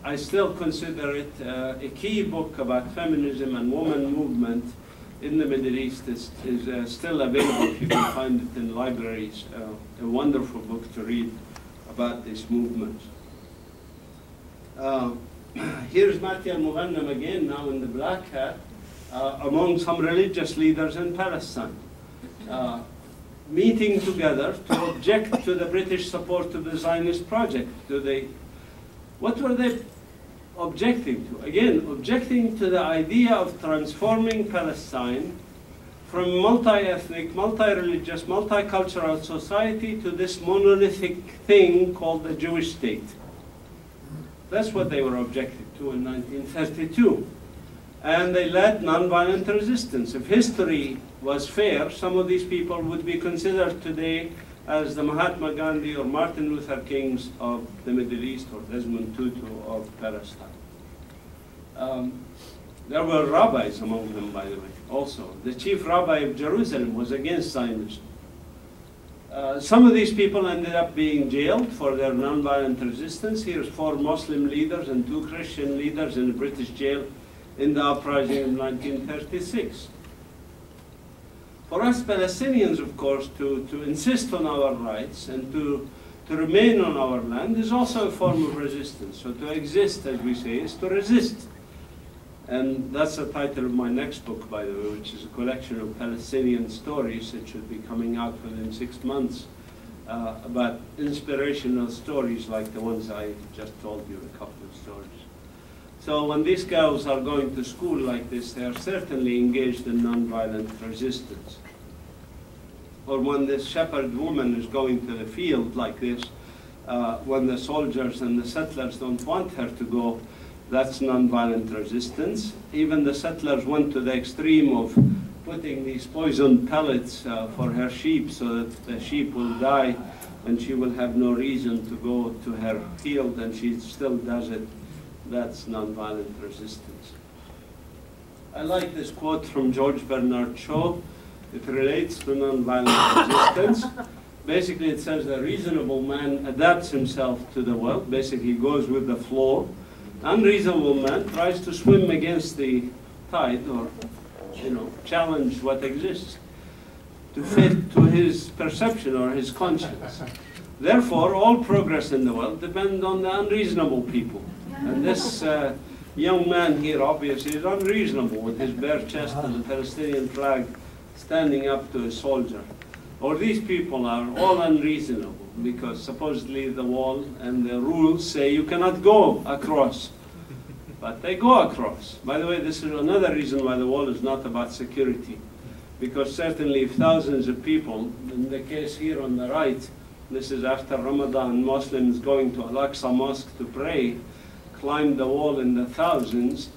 S2: I still consider it a key book about feminism and woman movement in the Middle East. Is still available if you can find it in libraries. A wonderful book to read about these movements. Here's Mati al-Mughannam again, now in the black hat, among some religious leaders in Palestine, meeting together to object to the British support to the Zionist project. What were they objecting to? Again, objecting to the idea of transforming Palestine from a multi-ethnic, multi-religious, multicultural society to this monolithic thing called the Jewish state. That's what they were objecting to in 1932. And they led nonviolent resistance. If history was fair, some of these people would be considered today as the Mahatma Gandhi or Martin Luther Kings of the Middle East, or Desmond Tutu of Palestine. There were rabbis among them, by the way, also. The chief rabbi of Jerusalem was against Zionism. Some of these people ended up being jailed for their nonviolent resistance. Here's 4 Muslim leaders and 2 Christian leaders in a British jail in the uprising of 1936. For us Palestinians, of course, to insist on our rights and to remain on our land is also a form of resistance. So to exist, as we say, is to resist. And that's the title of my next book, by the way, which is a collection of Palestinian stories. It should be coming out within 6 months, about inspirational stories like the ones I just told you, a couple of stories. So when these girls are going to school like this, they are certainly engaged in nonviolent resistance. Or when this shepherd woman is going to the field like this, when the soldiers and the settlers don't want her to go, that's nonviolent resistance. Even the settlers went to the extreme of putting these poisoned pellets for her sheep so that the sheep will die and she will have no reason to go to her field, and she still does it. That's nonviolent resistance. I like this quote from George Bernard Shaw. It relates to nonviolent resistance. Basically, it says a reasonable man adapts himself to the world, basically goes with the flow. Unreasonable man tries to swim against the tide, or challenge what exists to fit to his perception or his conscience. Therefore, all progress in the world depends on the unreasonable people. And this young man here obviously is unreasonable with his bare chest and the Palestinian flag standing up to a soldier. Or these people are all unreasonable because supposedly the wall and the rules say you cannot go across. But they go across. By the way, this is another reason why the wall is not about security. Because certainly if thousands of people, in the case here on the right, this is after Ramadan, Muslims going to Al-Aqsa Mosque to pray, climb the wall in the thousands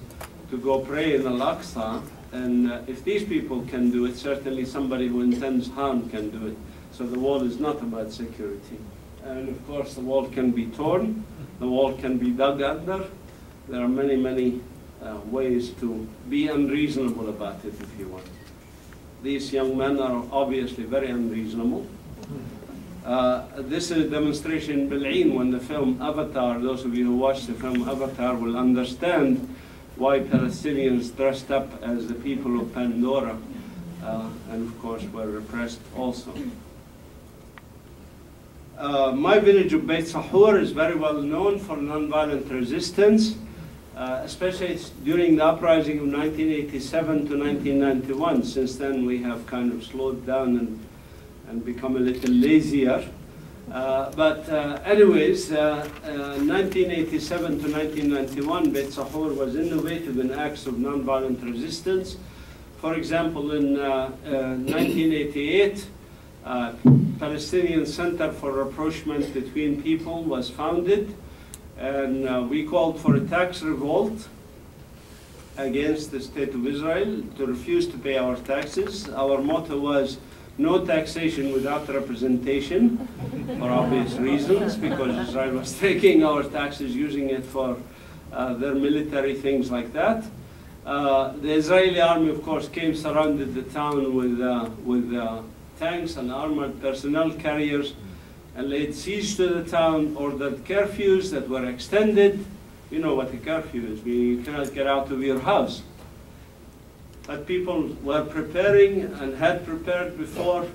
S2: to go pray in Al-Aqsa, and if these people can do it, certainly somebody who intends harm can do it. So the wall is not about security. And of course the wall can be torn, the wall can be dug under. There are many, many ways to be unreasonable about it if you want. These young men are obviously very unreasonable. This is a demonstration in Bil'in when the film Avatar, those of you who watched the film Avatar will understand why Palestinians dressed up as the people of Pandora and of course were repressed also. My village of Beit Sahour is very well known for nonviolent resistance, especially during the uprising of 1987 to 1991. Since then we have kind of slowed down and become a little lazier. Anyways, 1987 to 1991, Beit Sahour was innovative in acts of nonviolent resistance. For example, in 1988, Palestinian Center for Rapprochement Between People was founded, and we called for a tax revolt against the State of Israel to refuse to pay our taxes. Our motto was no taxation without representation, for obvious reasons, because Israel was taking our taxes, using it for their military things like that. The Israeli army, of course, came, surrounded the town with tanks and armored personnel carriers, and laid siege to the town, ordered curfews that were extended. You know what a curfew is. You cannot get out of your house. But people were preparing and had prepared before,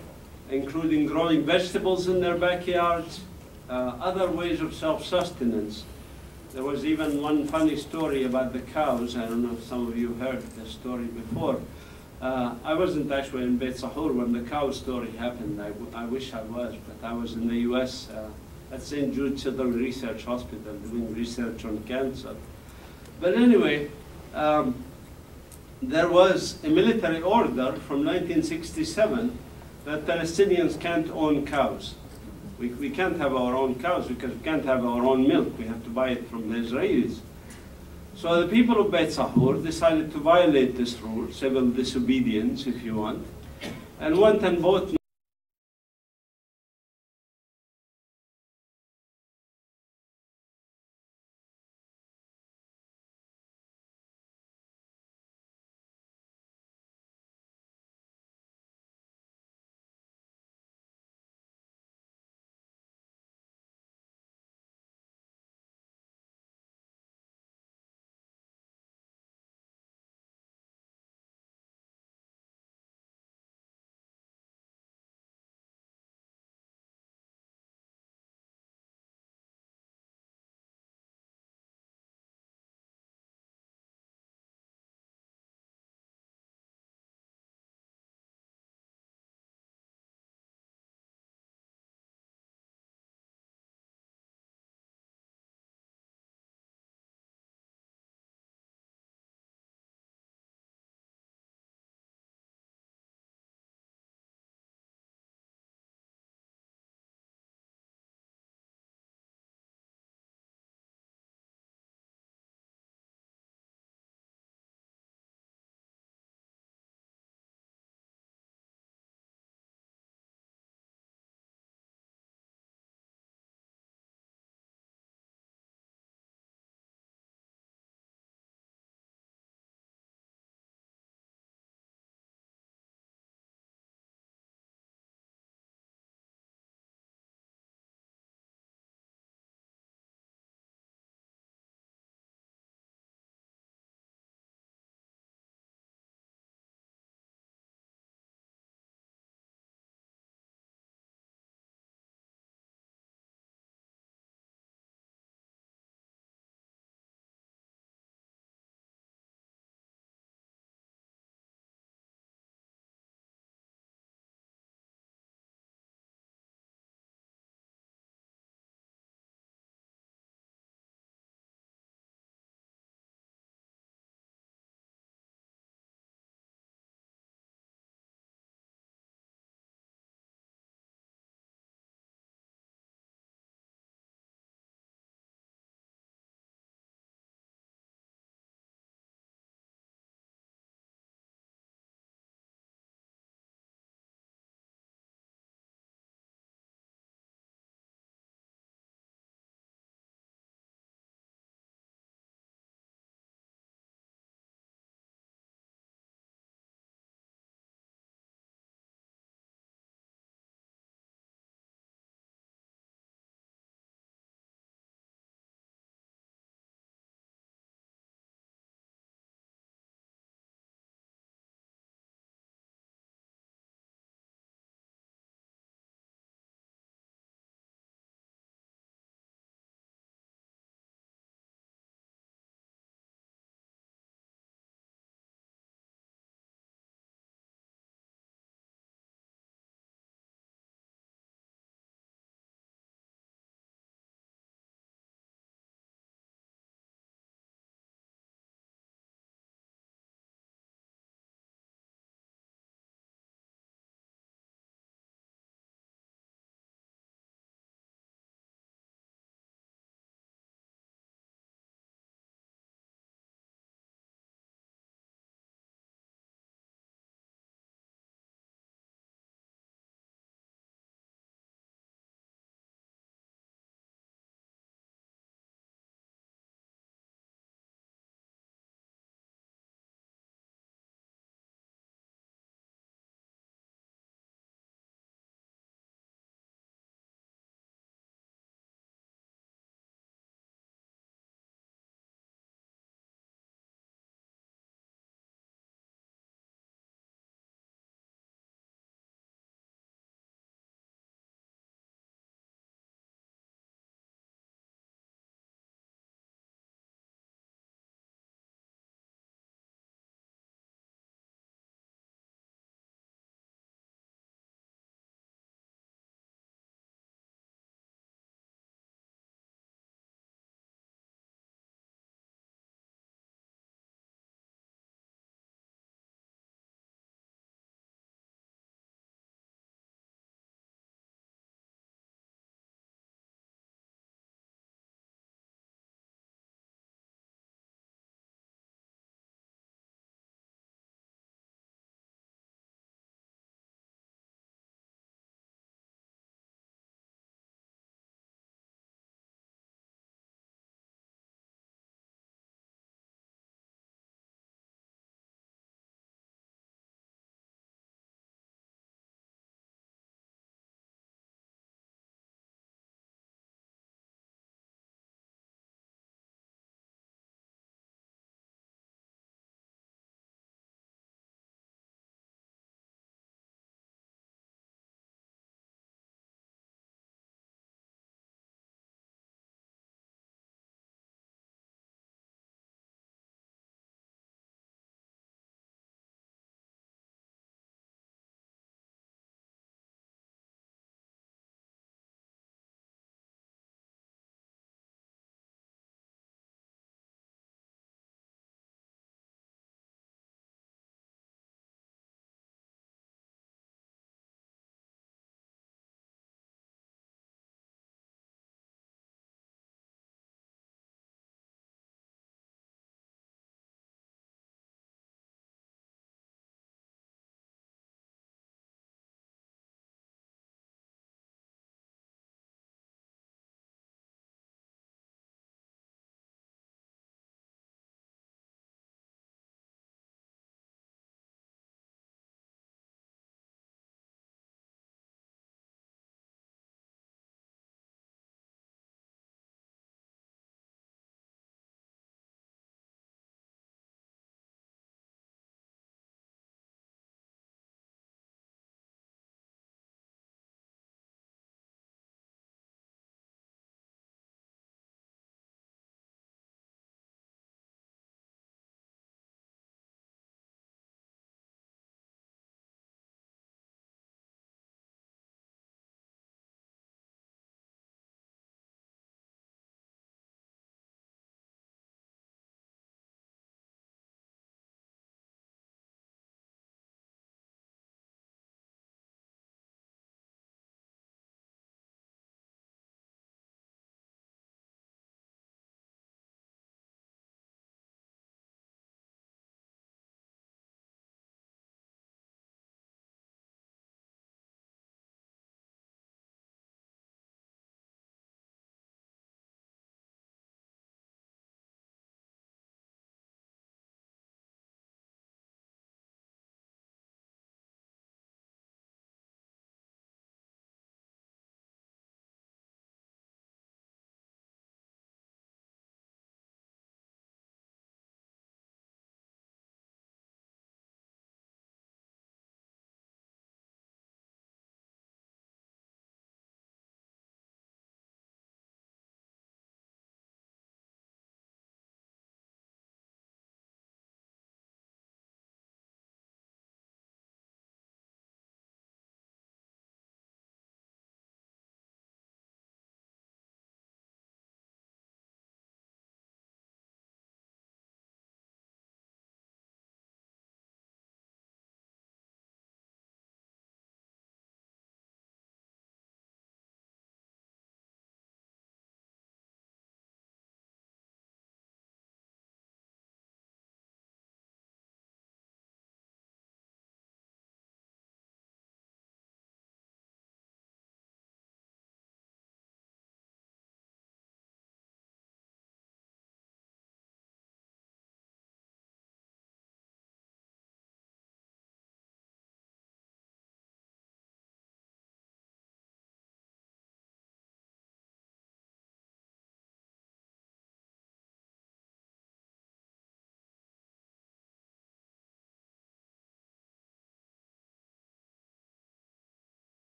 S2: including growing vegetables in their backyards, other ways of self-sustenance. There was even one funny story about the cows. I don't know if some of you heard the story before. I wasn't actually in Beit Sahour when the cow story happened. I wish I was, but I was in the US at St. Jude Children's Research Hospital doing research on cancer. But anyway, there was a military order from 1967 that Palestinians can't own cows. We can't have our own cows because we can't have our own milk. We have to buy it from the Israelis. So the people of Beit Sahour decided to violate this rule, civil disobedience if you want, and went and bought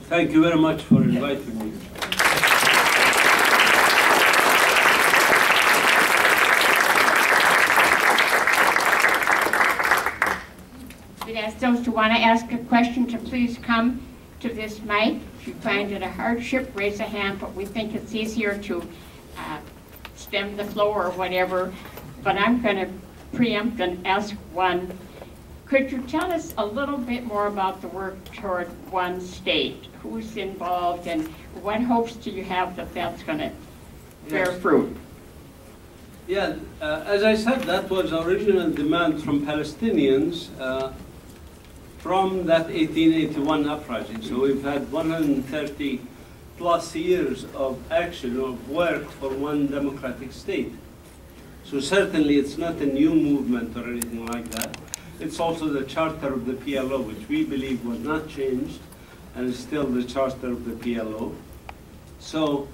S2: Thank you very much for inviting me.
S1: We'd ask those who want to ask a question to please come to this mic. If you find it a hardship, raise a hand, but we think it's easier to stem the flow or whatever. But I'm going to preempt and ask one. Could you tell us a little bit more about the work toward one state? Who's involved and what hopes do you have that that's going to bear fruit?
S2: Yeah, as I said, that was original demand from Palestinians from that 1881 uprising. So we've had 130 plus years of action, of work for one democratic state. So certainly it's not a new movement or anything like that. It's also the charter of the PLO, which we believe was not changed, and is still the charter of the PLO. So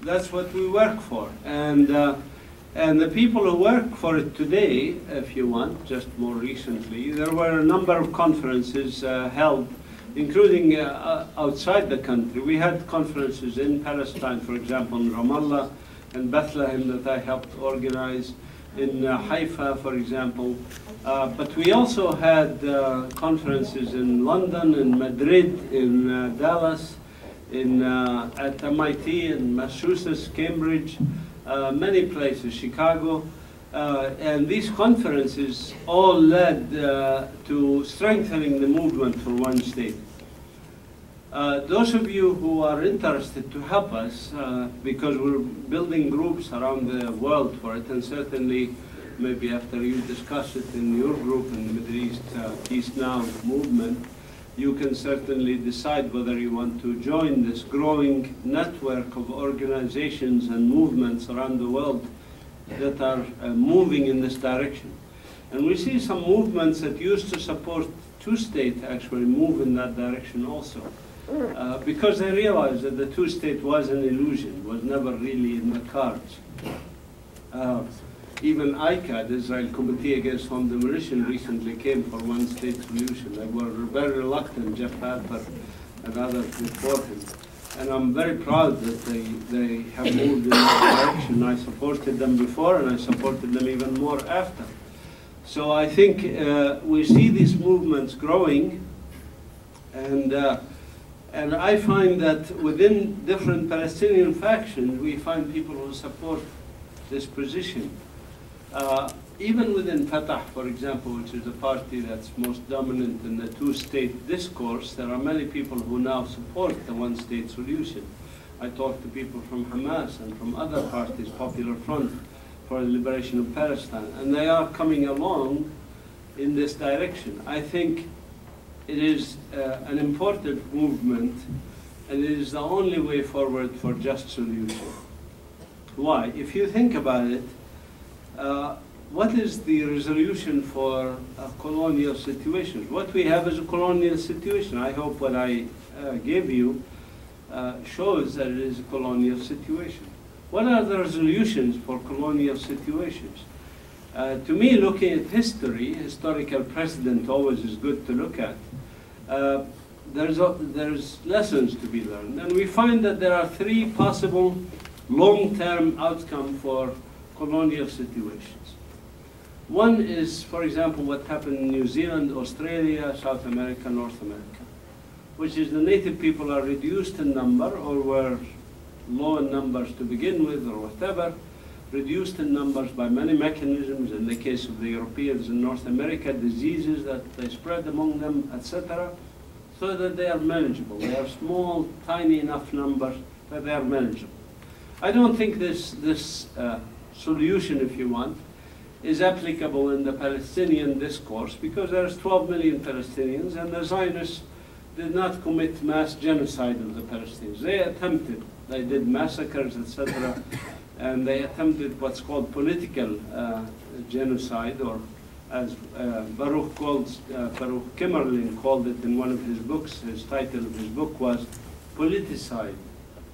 S2: that's what we work for. And the people who work for it today, if you want, just more recently, there were a number of conferences held, including outside the country. We had conferences in Palestine, for example, in Ramallah and Bethlehem that I helped organize, in Haifa, for example. But we also had conferences in London, in Madrid, in Dallas, at MIT, in Massachusetts, Cambridge, many places, Chicago. And these conferences all led to strengthening the movement for one state. Those of you who are interested to help us, because we're building groups around the world for it, and certainly maybe after you discuss it in your group in the Middle East Peace Now movement, you can certainly decide whether you want to join this growing network of organizations and movements around the world that are moving in this direction. And we see some movements that used to support two-state actually move in that direction also. Because they realized that the two-state was an illusion, was never really in the cards. Even ICAD, Israel Committee Against Home Demolition, recently came for one-state solution. They were very reluctant, Jeff Harper and others before him. And I'm very proud that they have moved in that direction. I supported them before, and I supported them even more after. So I think we see these movements growing, and I find that within different Palestinian factions, we find people who support this position. Even within Fatah, for example, which is the party that's most dominant in the two-state discourse, there are many people who now support the one-state solution. I talk to people from Hamas and from other parties, Popular Front for the Liberation of Palestine, and they are coming along in this direction. I think it is an important movement, and it is the only way forward for just solution. Why? If you think about it, what is the resolution for colonial situations? What we have is a colonial situation. I hope what I gave you shows that it is a colonial situation. What are the resolutions for colonial situations? To me, looking at history, historical precedent always is good to look at. There's lessons to be learned. And we find that there are three possible long-term outcomes for colonial situations. One is, for example, what happened in New Zealand, Australia, South America, North America, which is the native people are reduced in number, or were low in numbers to begin with, or whatever, reduced in numbers by many mechanisms. In the case of the Europeans in North America, diseases that they spread among them, etc., so that they are manageable. They are small, tiny enough numbers that they are manageable. I don't think this solution, if you want, is applicable in the Palestinian discourse, because there's 12 million Palestinians, and the Zionists did not commit mass genocide of the Palestinians. They attempted, they did massacres, etc., and they attempted what's called political genocide, or as Baruch Kimmerlin called it in one of his books. His title of his book was Politicide.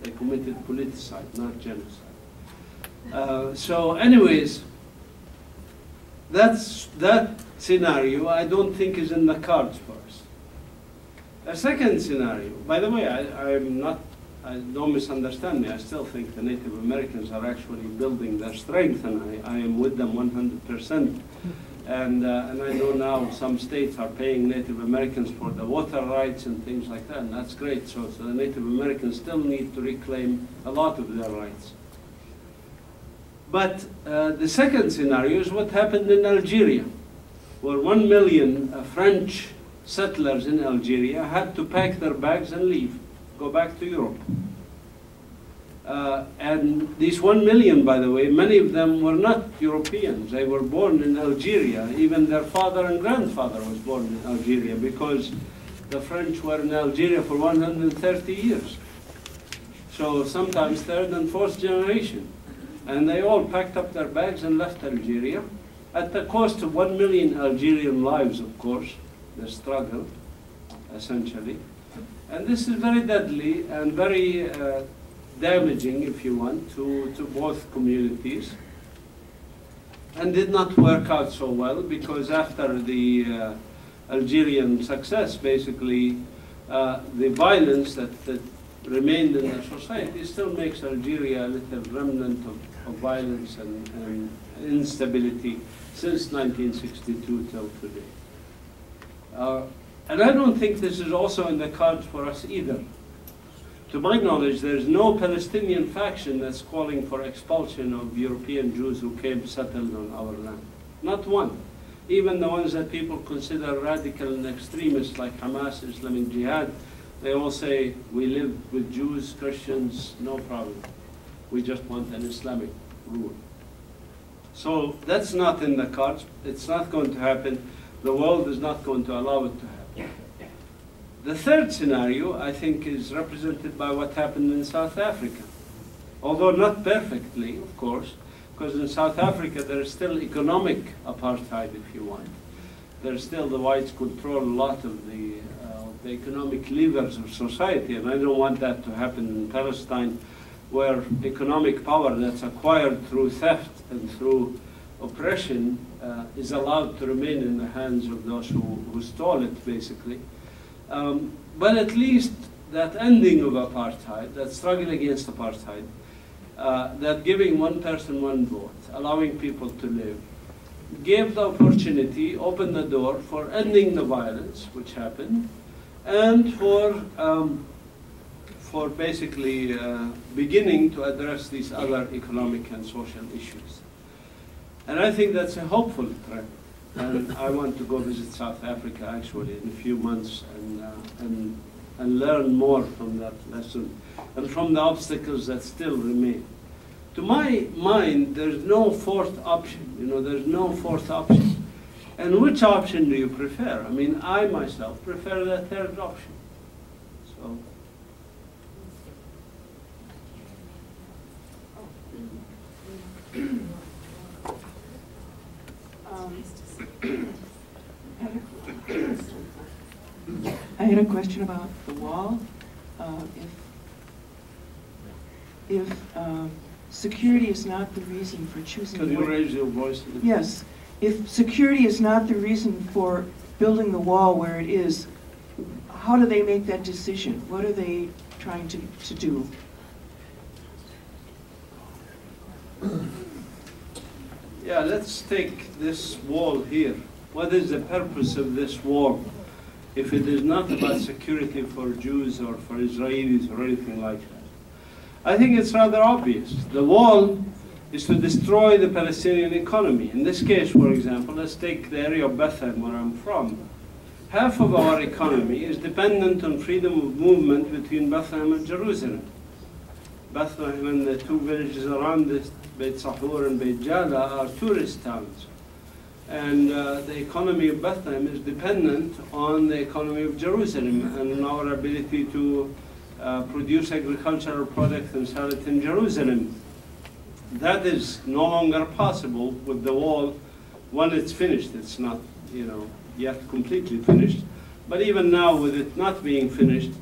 S2: They committed politicide, not genocide. So anyways, that scenario I don't think is in the cards for us. A second scenario, by the way, don't misunderstand me, I still think the Native Americans are actually building their strength, and I am with them 100%. And I know now some states are paying Native Americans for the water rights and things like that, and that's great. So the Native Americans still need to reclaim a lot of their rights. But the second scenario is what happened in Algeria, where 1 million French settlers in Algeria had to pack their bags and leave, go back to Europe. And these 1 million, by the way, many of them were not Europeans. They were born in Algeria. Even their father and grandfather was born in Algeria, because the French were in Algeria for 130 years. So sometimes third and fourth generation. And they all packed up their bags and left Algeria, at the cost of 1 million Algerian lives, of course, the struggle, essentially. And this is very deadly and very damaging, if you want, to both communities, and did not work out so well, because after the Algerian success, basically, the violence that remained in the society still makes Algeria a little remnant of violence and instability since 1962 till today. And I don't think this is also in the cards for us either. To my knowledge, there's no Palestinian faction that's calling for expulsion of European Jews who came settled on our land. Not one. Even the ones that people consider radical and extremist, like Hamas, Islamic Jihad, they all say, we live with Jews, Christians, no problem. We just want an Islamic rule. So that's not in the cards. It's not going to happen. The world is not going to allow it to happen. The third scenario, I think, is represented by what happened in South Africa. Although not perfectly, of course, because in South Africa there is still economic apartheid, if you want. There's still the whites control a lot of the economic levers of society, and I don't want that to happen in Palestine, where economic power that's acquired through theft and through oppression is allowed to remain in the hands of those who stole it, basically. But at least that ending of apartheid, that struggle against apartheid, that giving one person one vote, allowing people to live, gave the opportunity, opened the door for ending the violence, which happened, and for basically beginning to address these other economic and social issues. And I think that's a hopeful trend. And I want to go visit South Africa actually in a few months and learn more from that lesson and from the obstacles that still remain. To my mind, there's no fourth option. You know, there's no fourth option. And which option do you prefer? I mean, I myself prefer the third option. So.
S3: I had a question about the wall. If security is not the reason for choosing...
S2: Can you raise your voice?
S3: Yes. If security is not the reason for building the wall where it is, how do they make that decision? What are they trying to do?
S2: Yeah, let's take this wall here. What is the purpose of this wall if it is not about security for Jews or for Israelis or anything like that? I think it's rather obvious. The wall is to destroy the Palestinian economy. In this case, for example, let's take the area of Bethlehem, where I'm from. Half of our economy is dependent on freedom of movement between Bethlehem and Jerusalem. Bethlehem and the two villages around it, Beit Sahour and Beit Jala, are tourist towns. And the economy of Bethlehem is dependent on the economy of Jerusalem and our ability to produce agricultural products and sell it in Jerusalem. That is no longer possible with the wall when it's finished. It's not, yet completely finished. But even now, with it not being finished,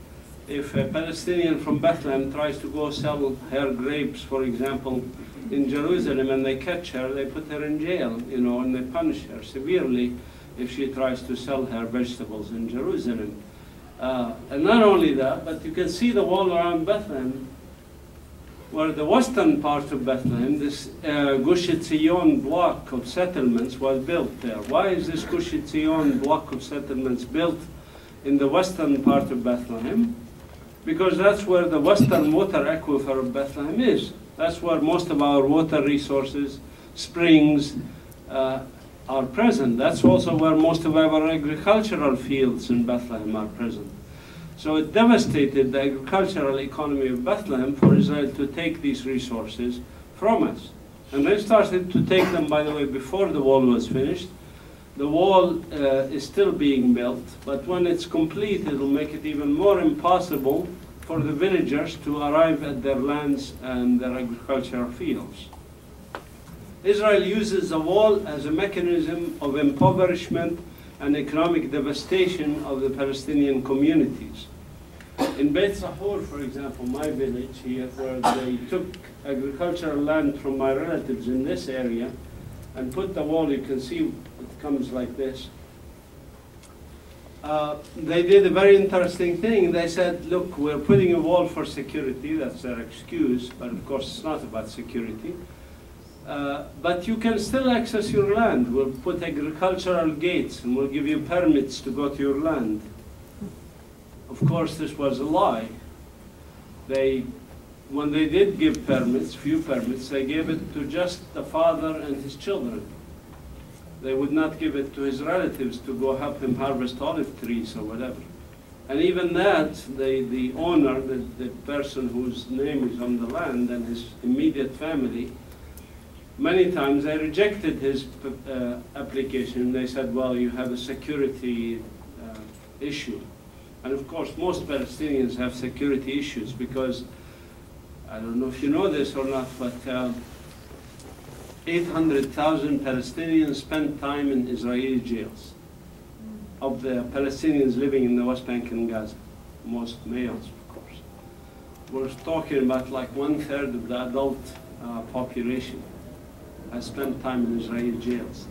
S2: if a Palestinian from Bethlehem tries to go sell her grapes, for example, in Jerusalem, and they catch her, they put her in jail, and they punish her severely if she tries to sell her vegetables in Jerusalem. And not only that, but you can see the wall around Bethlehem, where the western part of Bethlehem, this Gush Etzion block of settlements was built there. Why is this Gush Etzion block of settlements built in the western part of Bethlehem? Because that's where the western water aquifer of Bethlehem is. That's where most of our water resources, springs, are present. That's also where most of our agricultural fields in Bethlehem are present. So it devastated the agricultural economy of Bethlehem for Israel to take these resources from us. And they started to take them, by the way, before the wall was finished. The wall is still being built, but when it's complete, it'll make it even more impossible for the villagers to arrive at their lands and their agricultural fields. Israel uses the wall as a mechanism of impoverishment and economic devastation of the Palestinian communities. In Beit Sahour, for example, my village here, where they took agricultural land from my relatives in this area and put the wall, you can see it comes like this. They did a very interesting thing. They said, look, we're putting a wall for security. That's their excuse, but of course it's not about security. But you can still access your land. We'll put agricultural gates and we'll give you permits to go to your land. Of course, this was a lie. When they did give permits, few permits, they gave it to just the father and his children. They would not give it to his relatives to go help him harvest olive trees or whatever. And even that, the owner, the person whose name is on the land and his immediate family, many times they rejected his application. They said, well, you have a security issue. And of course, most Palestinians have security issues because, I don't know if you know this or not, but 800,000 Palestinians spend time in Israeli jails. Of the Palestinians living in the West Bank and Gaza, most males, of course. We're talking about like 1/3 of the adult population has spent time in Israeli jails.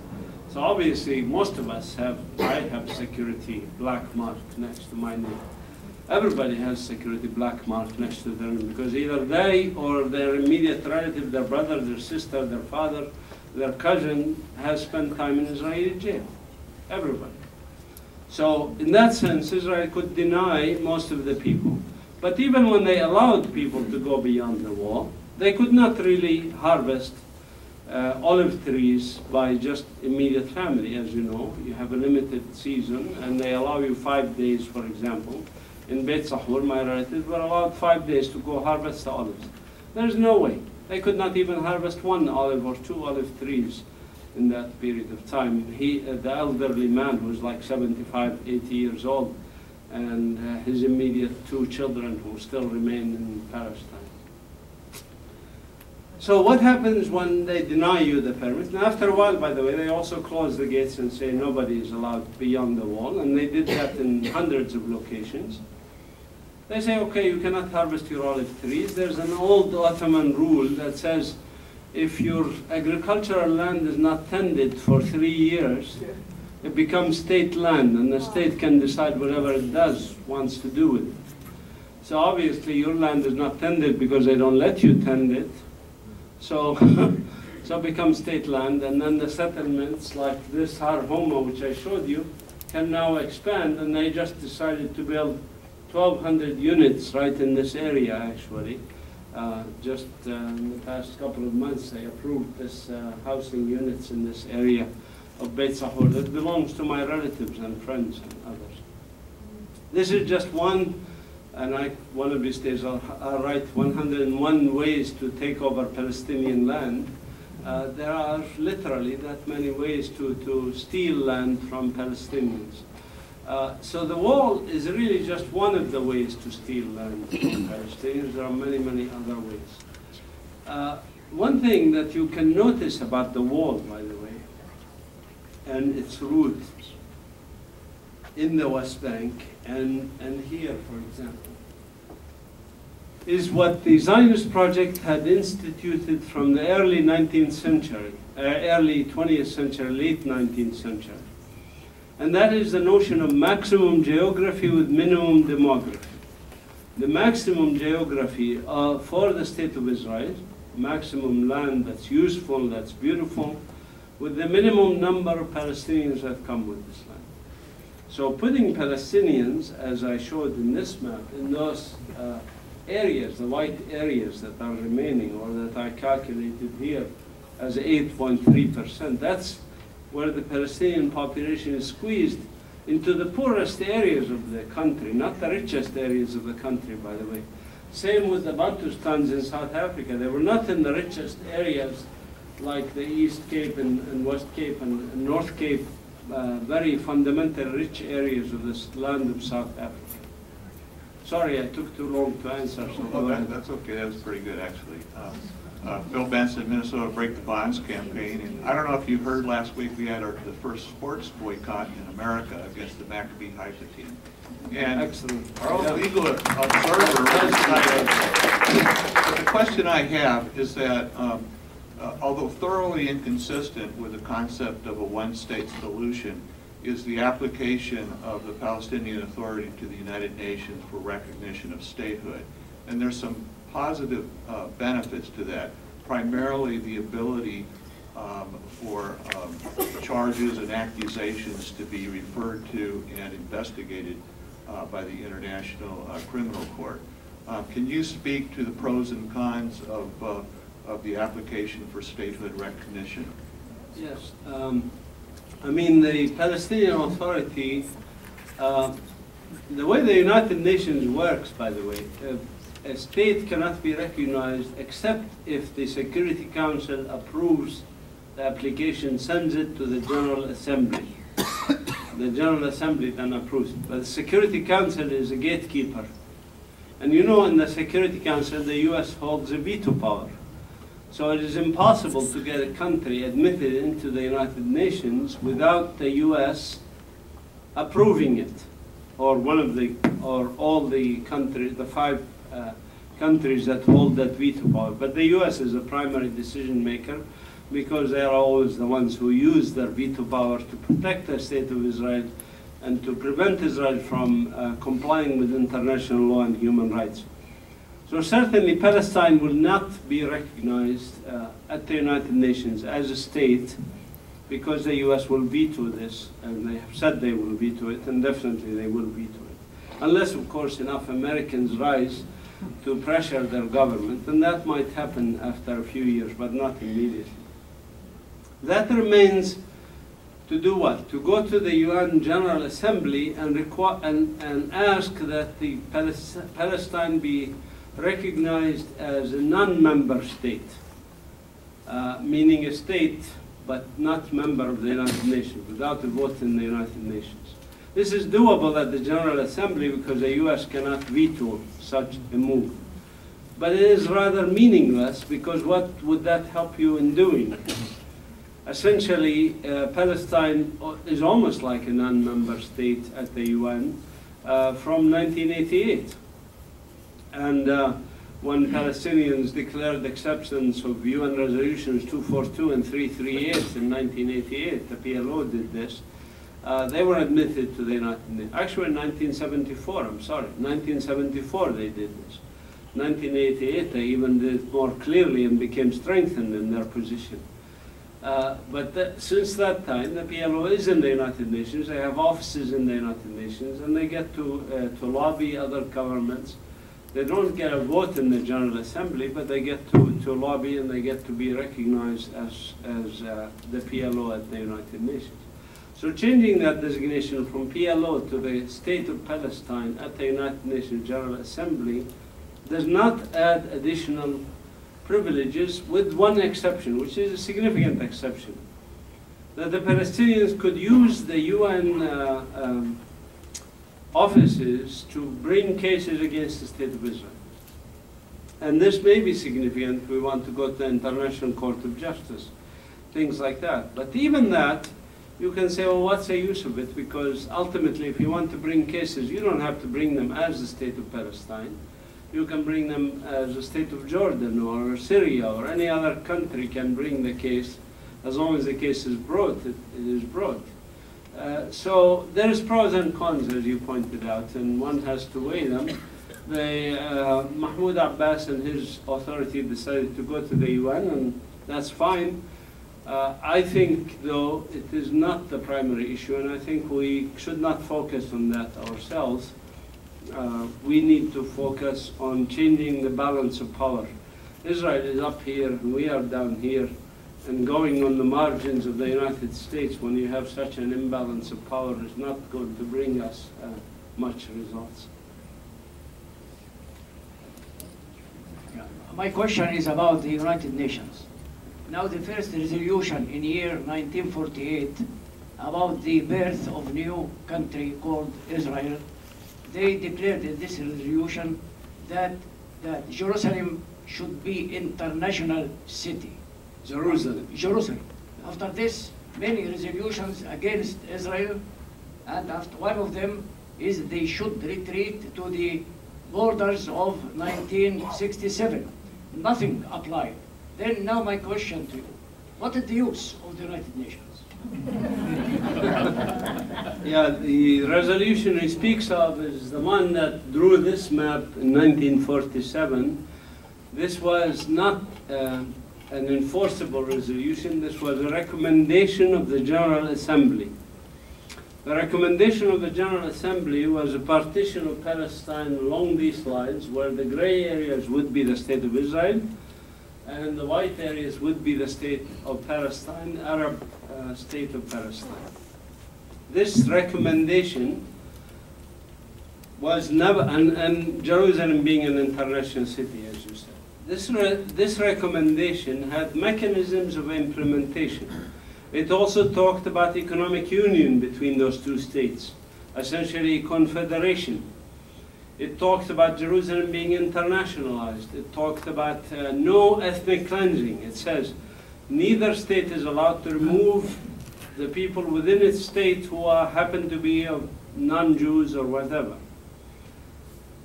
S2: So obviously, most of us I have security black mark next to my name. Everybody has security black mark next to their name because either they or their immediate relative, their brother, their sister, their father, their cousin has spent time in Israeli jail. Everybody. So in that sense, Israel could deny most of the people. But even when they allowed people to go beyond the wall, they could not really harvest olive trees by just immediate family. As you know, you have a limited season, and they allow you 5 days, for example. In Beit Sahour, my relatives were allowed 5 days to go harvest the olives. There's no way. They could not even harvest 1 olive or 2 olive trees in that period of time. The elderly man who was like 75, 80 years old, and his immediate 2 children who still remain in Palestine. So what happens when they deny you the permit? And after a while, by the way, they also close the gates and say nobody is allowed beyond the wall, and they did that in hundreds of locations. They say, okay, you cannot harvest your olive trees. There's an old Ottoman rule that says if your agricultural land is not tended for 3 years, it becomes state land, and the state can decide whatever it wants to do with it. So obviously your land is not tended because they don't let you tend it. So it becomes state land, and then the settlements like this Har Homa, which I showed you, can now expand, and they just decided to build 1,200 units right in this area, actually. Just in the past couple of months, they approved this housing units in this area of Beit Sahour that belongs to my relatives and friends and others. This is just one. And one of these days I'll write 101 ways to take over Palestinian land. There are literally that many ways to steal land from Palestinians. So the wall is really just one of the ways to steal land from Palestinians. There are many, many other ways. One thing that you can notice about the wall, by the way, and its roots in the West Bank and here, for example, is what the Zionist project had instituted from the early 19th century, early 20th century, late 19th century. And that is the notion of maximum geography with minimum demography. The maximum geography for the State of Israel, maximum land that's useful, that's beautiful, with the minimum number of Palestinians that come with this land. So putting Palestinians, as I showed in this map, in those areas, the white areas that are remaining, or that I calculated here as 8.3%, that's where the Palestinian population is squeezed into the poorest areas of the country, not the richest areas of the country, by the way. Same with the Bantustans in South Africa. They were not in the richest areas like the East Cape and West Cape and North Cape, very fundamental rich areas of this land of South Africa. Sorry, I took too long to answer. So
S4: that's okay. That was pretty good, actually. Phil Benson, Minnesota Break the Bonds campaign. And I don't know if you heard last week, we had the first sports boycott in America against the Maccabi Haifa team. And
S2: excellent.
S4: Our legal observer but the question I have is that although thoroughly inconsistent with the concept of a one-state solution, is the application of the Palestinian Authority to the United Nations for recognition of statehood. And there's some positive benefits to that, primarily the ability for charges and accusations to be referred to and investigated by the International Criminal Court. Can you speak to the pros and cons of the application for statehood recognition?
S2: Yes. I mean, the Palestinian Authority, the way the United Nations works, by the way, a state cannot be recognized except if the Security Council approves the application, sends it to the General Assembly. The General Assembly then approves it. But the Security Council is a gatekeeper. And you know, in the Security Council, the US holds a veto power. So it is impossible to get a country admitted into the United Nations without the US approving it, or all the countries, the five countries that hold that veto power. But the US is a primary decision maker because they are always the ones who use their veto power to protect the state of Israel and to prevent Israel from complying with international law and human rights. So certainly Palestine will not be recognized at the United Nations as a state because the US will veto this, and they have said they will veto it, and definitely they will veto it. Unless, of course, enough Americans rise to pressure their government, and that might happen after a few years, but not immediately. That remains to do what? To go to the UN General Assembly and ask that the Palestine be recognized as a non-member state, meaning a state but not member of the United Nations, without a vote in the United Nations. This is doable at the General Assembly because the US cannot veto such a move. But it is rather meaningless because what would that help you in doing? Essentially, Palestine is almost like a non-member state at the UN from 1988. And when Palestinians declared acceptance of UN resolutions 242 and 338 in 1988, the PLO did this, they were admitted to the United Nations. Actually in 1974, 1974 they did this. 1988 they even did it more clearly and became strengthened in their position. Since that time, the PLO is in the United Nations. They have offices in the United Nations, and they get to lobby other governments. They don't get a vote in the General Assembly, but they get to lobby and they get to be recognized as the PLO at the United Nations. So changing that designation from PLO to the State of Palestine at the United Nations General Assembly does not add additional privileges, with one exception, which is a significant exception, that the Palestinians could use the UN offices to bring cases against the State of Israel. And this may be significant if we want to go to the International Court of Justice, things like that. But even that, you can say, well, what's the use of it? Because ultimately, if you want to bring cases, you don't have to bring them as the State of Palestine. You can bring them as the State of Jordan or Syria or any other country can bring the case as long as the case is brought. It is brought. So there's pros and cons, as you pointed out, and one has to weigh them. Mahmoud Abbas and his authority decided to go to the UN, and that's fine. I think, though, it is not the primary issue, and I think we should not focus on that ourselves. We need to focus on changing the balance of power. Israel is up here, and we are down here, and going on the margins of the United States when you have such an imbalance of power is not going to bring us much results.
S5: My question is about the United Nations. Now, the first resolution in year 1948 about the birth of new country called Israel, they declared in this resolution that Jerusalem should be international city. Jerusalem. After this, many resolutions against Israel, and after one of them is they should retreat to the borders of 1967. Nothing applied. Then now my question to you, what is the use of the United Nations?
S2: Yeah, the resolution he speaks of is the one that drew this map in 1947. This was not an enforceable resolution. This was a recommendation of the General Assembly. The recommendation of the General Assembly was a partition of Palestine along these lines, where the gray areas would be the state of Israel, and the white areas would be the state of Palestine, Arab state of Palestine. This recommendation was never, and Jerusalem being an international city, as you said. This recommendation had mechanisms of implementation. It also talked about economic union between those two states, essentially confederation. It talked about Jerusalem being internationalized. It talked about no ethnic cleansing. It says neither state is allowed to remove the people within its state who happen to be of non-Jews or whatever.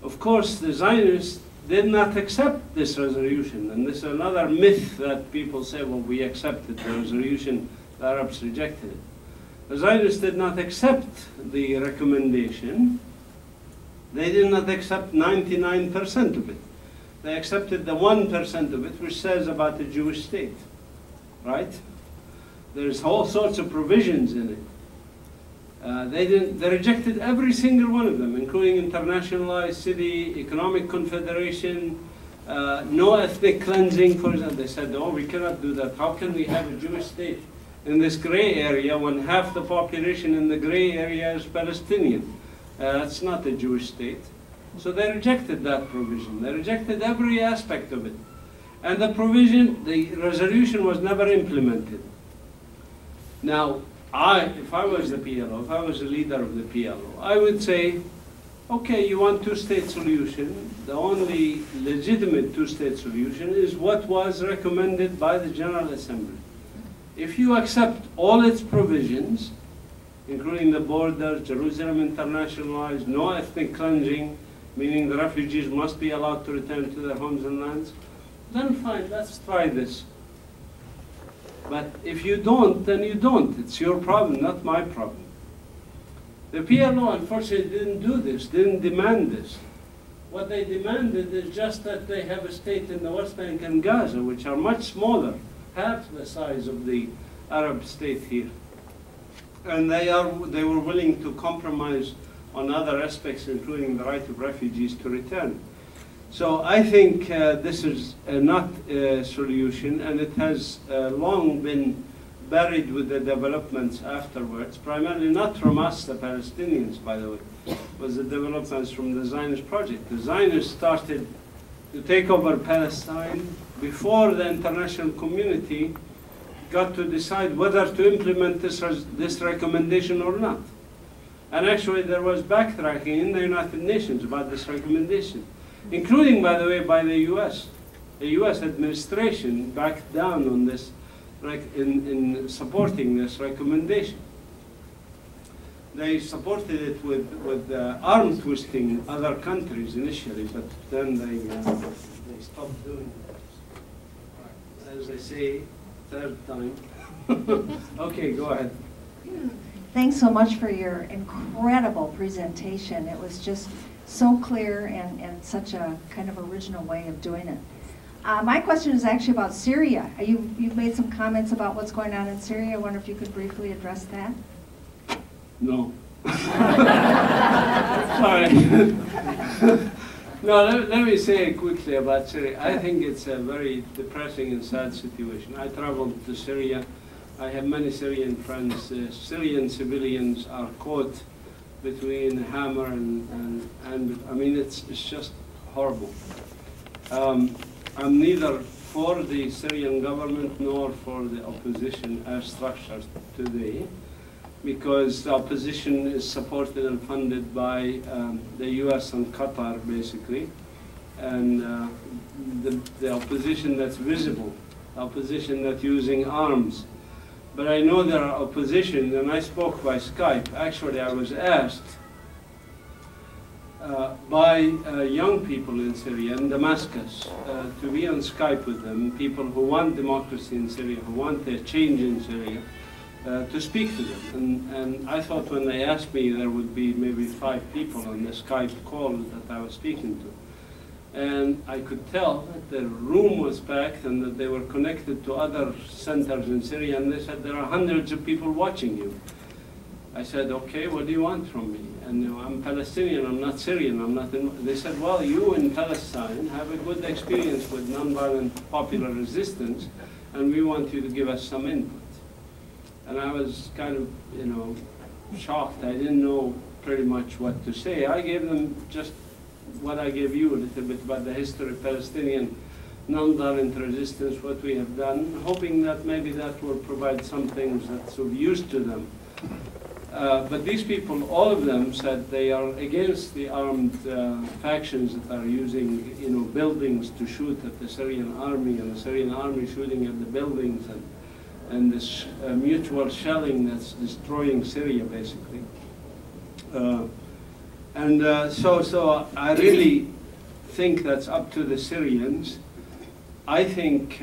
S2: Of course, the Zionists did not accept this resolution, and this is another myth that people say, well, we accepted the resolution, the Arabs rejected it. The Zionists did not accept the recommendation. They did not accept 99% of it. They accepted the 1% of it, which says about the Jewish state, right? There's all sorts of provisions in it. They rejected every single one of them, including internationalized city, economic confederation, no ethnic cleansing, for example. They said, oh, we cannot do that. How can we have a Jewish state in this gray area when half the population in the gray area is Palestinian? It's not a Jewish state. So they rejected that provision. They rejected every aspect of it. And the provision, the resolution was never implemented. Now, if I was the PLO, if I was the leader of the PLO, I would say, okay, you want two-state solution. The only legitimate two-state solution is what was recommended by the General Assembly. If you accept all its provisions, including the border, Jerusalem internationalized, no ethnic cleansing, meaning the refugees must be allowed to return to their homes and lands, then fine, let's try this. But if you don't, then you don't. It's your problem, not my problem. The PLO, unfortunately, didn't do this, didn't demand this. What they demanded is just that they have a state in the West Bank and Gaza, which are much smaller, half the size of the Arab state here. And they were willing to compromise on other aspects, including the right of refugees to return. So I think this is not a solution, and it has long been buried with the developments afterwards, primarily not from us, the Palestinians, by the way, was the developments from the Zionist project. The Zionists started to take over Palestine before the international community got to decide whether to implement this recommendation or not. And actually there was backtracking in the United Nations about this recommendation, including, by the way, by the US. The US administration backed down on this in supporting this recommendation. They supported it with arm twisting other countries initially, but then they stopped doing it. As I say, third time. Okay, go ahead.
S6: Thanks so much for your incredible presentation. It was just so clear and such a kind of original way of doing it. My question is actually about Syria. You've made some comments about what's going on in Syria. I wonder if you could briefly address that.
S2: No. Sorry. No, let me say quickly about Syria. I think it's a very depressing and sad situation. I traveled to Syria. I have many Syrian friends. Syrian civilians are caught between hammer and I mean, it's just horrible. I'm neither for the Syrian government nor for the opposition as structured today, because the opposition is supported and funded by the US and Qatar, basically, and the opposition that's visible, opposition that's using arms. But I know there are opposition, and I spoke by Skype. Actually, I was asked by young people in Syria and Damascus to be on Skype with them, people who want democracy in Syria, who want a change in Syria, to speak to them. And I thought when they asked me there would be maybe 5 people on the Skype call that I was speaking to. And I could tell that the room was packed and that they were connected to other centers in Syria, and they said, there are hundreds of people watching you. I said, okay, what do you want from me? And you know, I'm Palestinian, I'm not Syrian, I'm not in... They said, well, you in Palestine have a good experience with nonviolent popular resistance, and we want you to give us some input. And I was kind of, you know, shocked. I didn't know pretty much what to say. I gave them just what I gave you, a little bit about the history of Palestinian nonviolent resistance, what we have done, hoping that maybe that will provide some things that's of use to them. But these people, all of them, said they are against the armed factions that are using, you know, buildings to shoot at the Syrian army, and the Syrian army shooting at the buildings, and this mutual shelling that's destroying Syria, basically. So I really think that's up to the Syrians. I think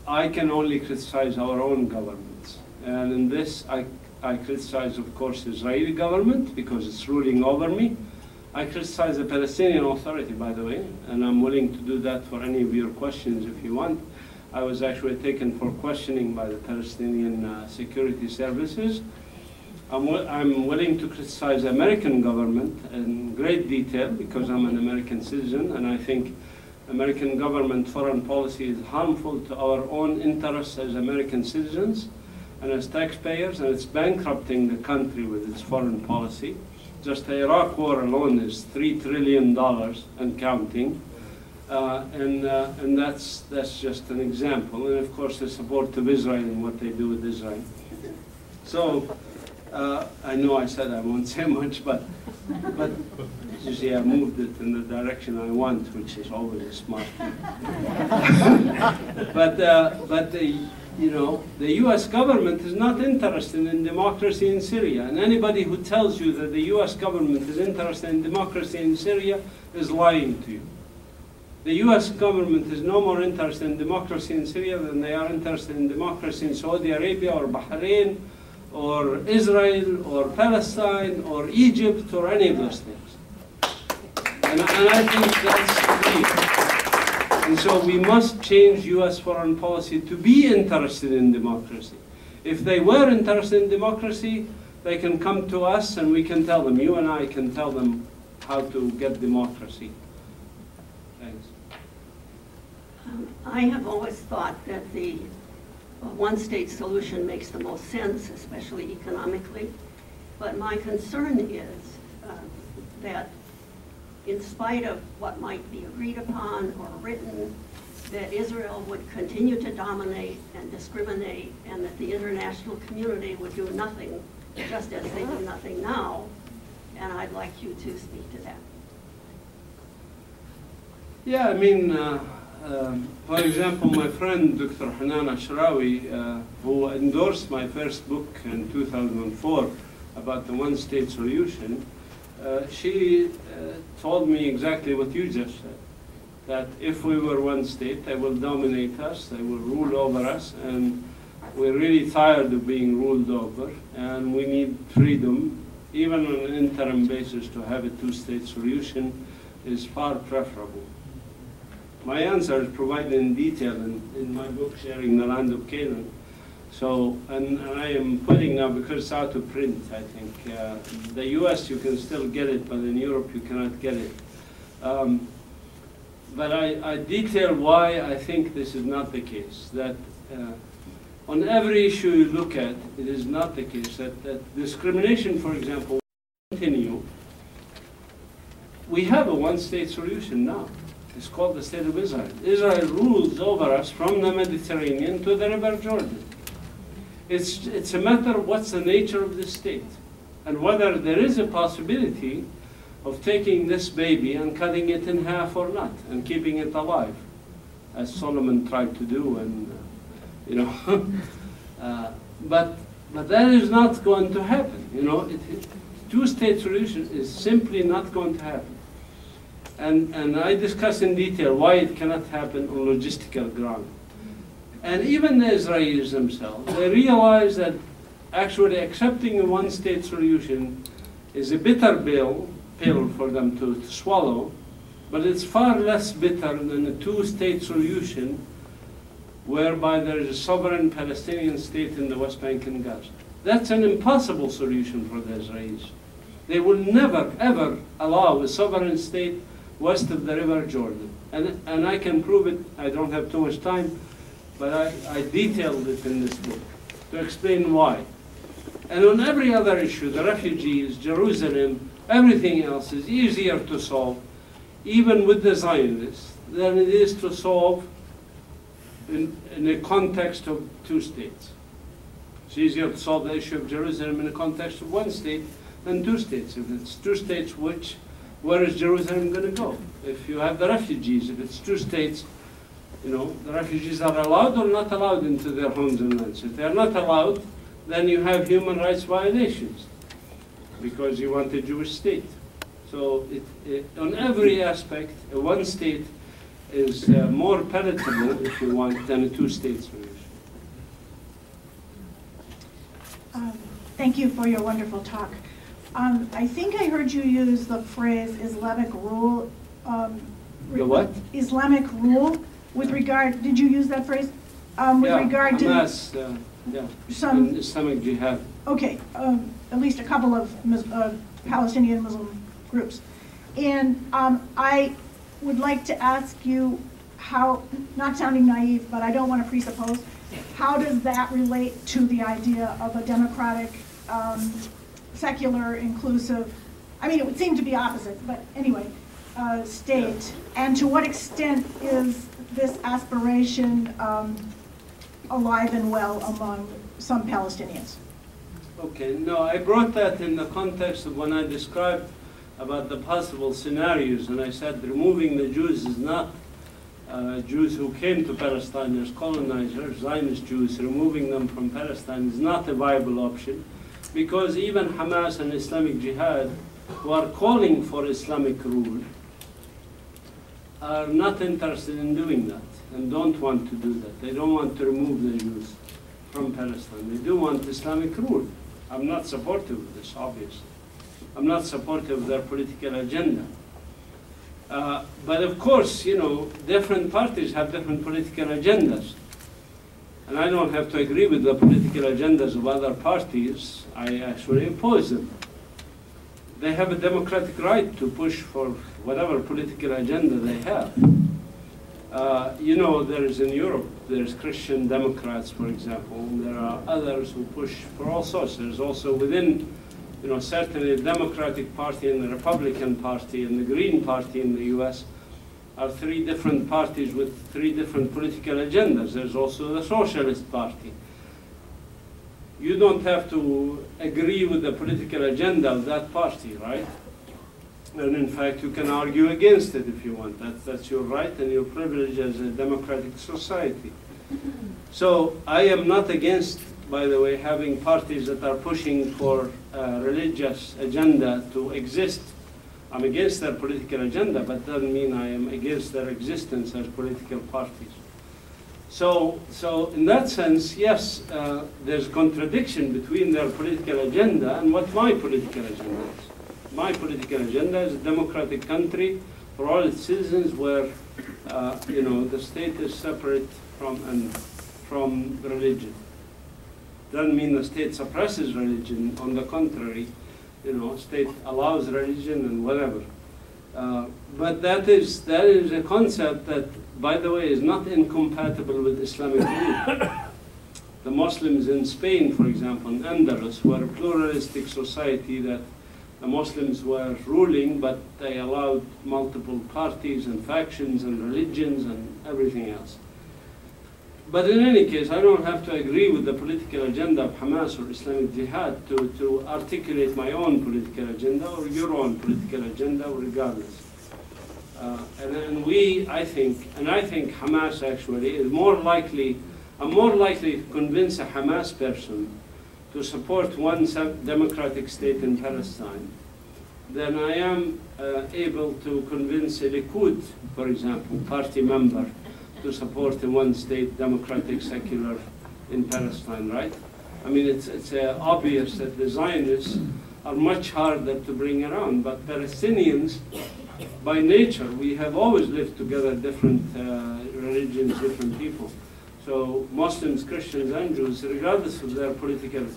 S2: I can only criticize our own governments. And in this, I criticize, of course, the Israeli government because it's ruling over me. I criticize the Palestinian Authority, by the way, and I'm willing to do that for any of your questions if you want. I was actually taken for questioning by the Palestinian security services. I'm willing to criticize the American government in great detail because I'm an American citizen, and I think American government foreign policy is harmful to our own interests as American citizens and as taxpayers, and it's bankrupting the country with its foreign policy. Just the Iraq war alone is $3 trillion and counting. And that's just an example. And of course, the support of Israel and what they do with Israel. So I know I said I won't say much, but you see, I moved it in the direction I want, which is always a smart thing. But you know, the U.S. government is not interested in democracy in Syria, and anybody who tells you that the U.S. government is interested in democracy in Syria is lying to you. The U.S. government is no more interested in democracy in Syria than they are interested in democracy in Saudi Arabia or Bahrain or Israel or Palestine or Egypt or any of those things. And I think that's clear. And so we must change U.S. foreign policy to be interested in democracy. If they were interested in democracy, they can come to us and we can tell them, you and I can tell them how to get democracy. Thanks.
S7: I have always thought that the one-state solution makes the most sense, especially economically. But my concern is that in spite of what might be agreed upon or written, that Israel would continue to dominate and discriminate, and that the international community would do nothing, just as they do nothing now. And I'd like you to speak to that.
S2: Yeah, I mean, for example, my friend Dr. Hanan Ashrawi, who endorsed my first book in 2004 about the one-state solution, she told me exactly what you just said, that if we were one state, they will dominate us, they will rule over us, and We're really tired of being ruled over, and we need freedom, even on an interim basis. To have a two-state solution is far preferable. My answer is provided in detail in my book, Sharing the Land of Canaan. So, and I am putting now, because it's out of print, I think. The US, you can still get it, but in Europe, you cannot get it. But I detail why I think this is not the case. That on every issue you look at, it is not the case. That discrimination, for example, will continue. We have a one-state solution now. It's called the State of Israel. Israel rules over us from the Mediterranean to the River Jordan. It's a matter of what's the nature of this state, and whether there is a possibility of taking this baby and cutting it in half or not, and keeping it alive, as Solomon tried to do, and you know. But that is not going to happen. You know, two-state solution is simply not going to happen. And I discuss in detail why it cannot happen on logistical ground. And even the Israelis themselves, they realize that actually accepting a one-state solution is a bitter pill for them to swallow, but it's far less bitter than a two-state solution whereby there is a sovereign Palestinian state in the West Bank and Gaza. That's an impossible solution for the Israelis. They will never, ever allow a sovereign state west of the River Jordan. And I can prove it. I don't have too much time, but I detailed it in this book to explain why. And on every other issue, the refugees, Jerusalem, everything else is easier to solve, even with the Zionists, than it is to solve in a context of two states. It's easier to solve the issue of Jerusalem in the context of one state than two states. If it's two states, where is Jerusalem going to go? If you have the refugees, if it's two states, you know, the refugees are allowed or not allowed into their homes and lands. If they're not allowed, then you have human rights violations because you want a Jewish state. So on every aspect, a one state is more palatable, if you want, than a two-state solution.
S8: Thank you for your wonderful talk. I think I heard you use the phrase Islamic rule.
S2: The what?
S8: Islamic rule. With regard, did you use that phrase? With regard to
S2: Hamas,
S8: some
S2: and Islamic Jihad.
S8: Okay, at least a couple of Palestinian Muslim groups. And I would like to ask you how, not sounding naive, but I don't want to presuppose, how does that relate to the idea of a democratic, secular, inclusive, I mean, it would seem to be opposite, but anyway, state, and to what extent is this aspiration alive and well among some Palestinians?
S2: Okay, no, I brought that in the context of when I described about the possible scenarios, and I said removing the Jews is not Jews who came to Palestine as colonizers, Zionist Jews, removing them from Palestine is not a viable option, because even Hamas and Islamic Jihad, who are calling for Islamic rule, are not interested in doing that and don't want to do that. They don't want to remove the Jews from Palestine. They do want Islamic rule. I'm not supportive of this, obviously. I'm not supportive of their political agenda. But of course, you know, different parties have different political agendas. And I don't have to agree with the political agendas of other parties. I actually oppose them. They have a democratic right to push for whatever political agenda they have. You know, there is in Europe, there's Christian Democrats, for example, and there are others who push for all sorts. There's also within, you know, certainly the Democratic Party and the Republican Party and the Green Party in the US are three different parties with three different political agendas. There's also the Socialist Party. You don't have to agree with the political agenda of that party, right? And in fact, you can argue against it if you want. That's your right and your privilege as a democratic society. So I am not against, by the way, having parties that are pushing for a religious agenda to exist. I'm against their political agenda, but doesn't mean I am against their existence as political parties. So in that sense, yes, there's contradiction between their political agenda and what my political agenda is. My political agenda is a democratic country for all its citizens where, the state is separate from religion. Doesn't mean the state suppresses religion. On the contrary, state allows religion and whatever. But that is a concept that, by the way, is not incompatible with Islamic belief. The Muslims in Spain, for example, in Andalus, were a pluralistic society that the Muslims were ruling, but they allowed multiple parties and factions and religions and everything else. But in any case, I don't have to agree with the political agenda of Hamas or Islamic Jihad to articulate my own political agenda or your own political agenda, regardless. I think Hamas actually is I'm more likely to convince a Hamas person to support one democratic state in Palestine than I am able to convince a Likud, for example, party member, to support a one-state democratic secular in Palestine, right? I mean, it's obvious that the Zionists are much harder to bring around, but Palestinians, by nature, we have always lived together, different religions, different people. So Muslims, Christians, and Jews, regardless of their political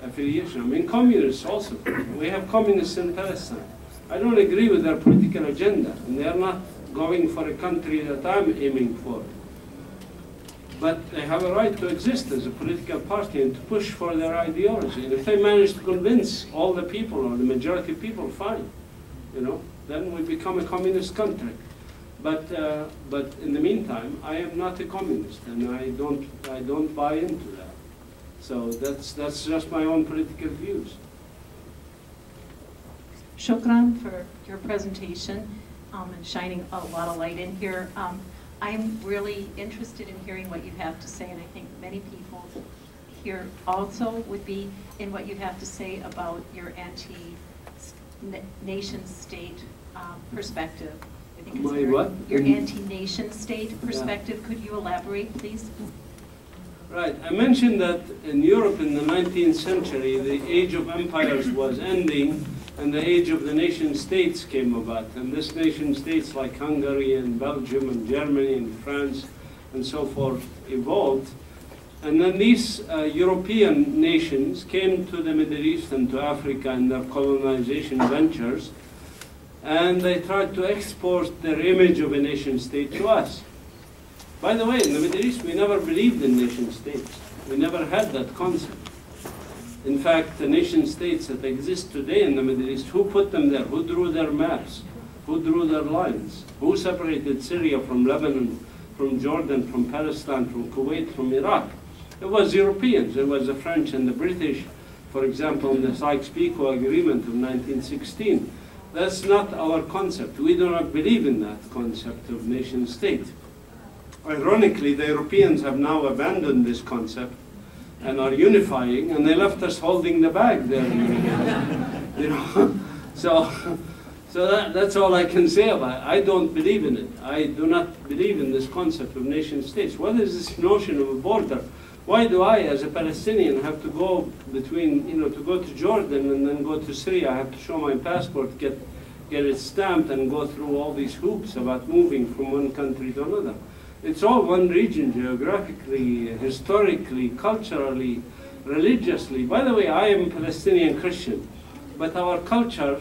S2: affiliation. I mean, communists also. We have communists in Palestine. I don't agree with their political agenda, and they are not going for a country that I'm aiming for. But they have a right to exist as a political party and to push for their ideology. And if they manage to convince all the people or the majority of people, fine. Then we become a communist country. But in the meantime, I am not a communist, and I don't buy into that. So that's just my own political views.
S9: Shukran for your presentation and shining a lot of light in here. I'm really interested in hearing what you have to say, and I think many people here also would be in what you have to say about your anti-nation state perspective. I think it's your anti-nation state perspective. Yeah. Could you elaborate, please?
S2: Right. I mentioned that in Europe in the 19th century, the age of empires was ending, and the age of the nation states came about. And this nation states like Hungary and Belgium and Germany and France and so forth evolved. And then these European nations came to the Middle East and to Africa in their colonization ventures, and they tried to export their image of a nation state to us. By the way, in the Middle East, we never believed in nation states. We never had that concept. In fact, the nation states that exist today in the Middle East, who put them there? Who drew their maps? Who drew their lines? Who separated Syria from Lebanon, from Jordan, from Palestine, from Kuwait, from Iraq? It was Europeans. It was the French and the British, for example, in the Sykes-Picot Agreement of 1916. That's not our concept. We do not believe in that concept of nation state. Ironically, the Europeans have now abandoned this concept and are unifying, and they left us holding the bag there. So that's all I can say about it. I don't believe in it. I do not believe in this concept of nation states. What is this notion of a border? Why do I, as a Palestinian, have to go between, to go to Jordan and then go to Syria? I have to show my passport, get it stamped, and go through all these hoops about moving from one country to another. It's all one region, geographically, historically, culturally, religiously. By the way, I am a Palestinian Christian, but our culture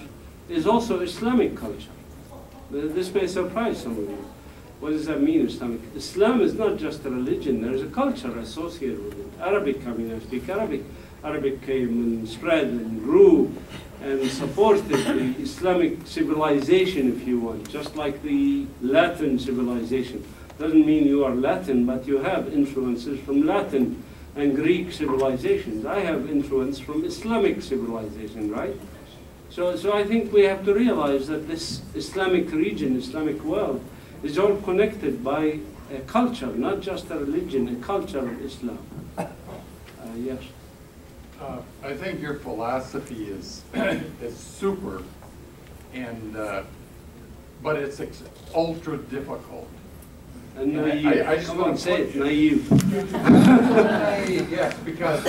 S2: is also Islamic culture. This may surprise some of you. What does that mean, Islamic? Islam is not just a religion. There is a culture associated with it. Arabic, I mean, I speak Arabic. Arabic came and spread and grew and supported the Islamic civilization, if you want, just like the Latin civilization. Doesn't mean you are Latin, but you have influences from Latin and Greek civilizations. I have influence from Islamic civilization, right? So I think we have to realize that this Islamic region, Islamic world, is all connected by a culture, not just a religion, a culture of Islam. Yes?
S10: I think your philosophy is super, and but it's ultra difficult.
S2: And
S10: Yeah,
S2: naive.
S10: I just
S2: Come
S10: want
S2: on,
S10: to
S2: say
S10: put-
S2: it, naive.
S10: Yes, because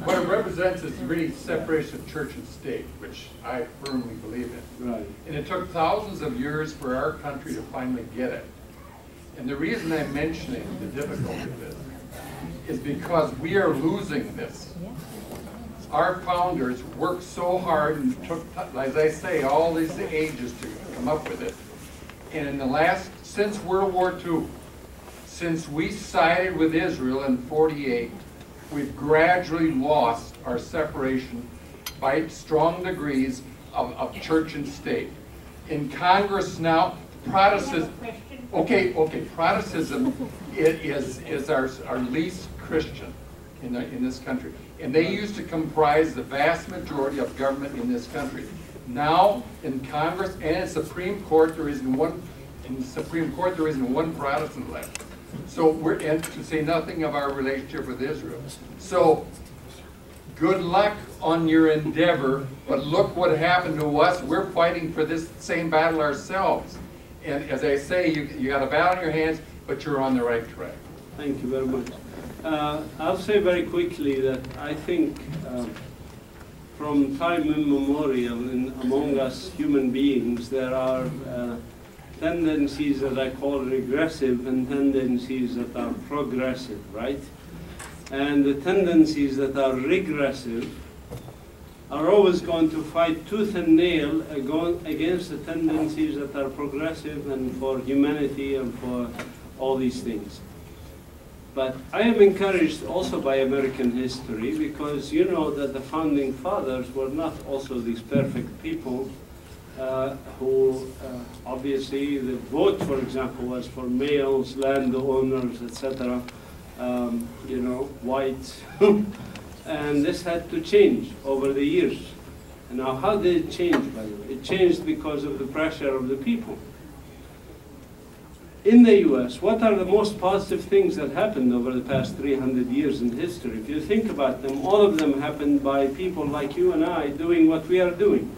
S10: what it represents is really separation of church and state, which I firmly believe in.
S2: Right.
S10: And it took thousands of years for our country to finally get it. And the reason I'm mentioning the difficulty of this is because we are losing this. Our founders worked so hard and took, as I say, all these ages to come up with it. And in the last, since World War II, since we sided with Israel in '48, we've gradually lost our separation by strong degrees of church and state. In Congress now, Protestantism, Protestantism is our least Christian in this country. And they used to comprise the vast majority of government in this country. Now, in Congress and in Supreme Court, there isn't one. In the Supreme Court, there isn't one Protestant left. So and to say nothing of our relationship with Israel. So, good luck on your endeavor. But look what happened to us. We're fighting for this same battle ourselves. And as I say, you got a battle in your hands, but you're on the right track.
S2: Thank you very much. I'll say very quickly that I think from time immemorial among us human beings, there are tendencies that I call regressive and tendencies that are progressive, right? And the tendencies that are regressive are always going to fight tooth and nail against the tendencies that are progressive and for humanity and for all these things. But I am encouraged also by American history because you know that the founding fathers were not also these perfect people who obviously the vote, for example, was for males, landowners, etc., you know, whites. And this had to change over the years. And now how did it change, by the way? It changed because of the pressure of the people. In the US, what are the most positive things that happened over the past 300 years in history? If you think about them, all of them happened by people like you and I doing what we are doing.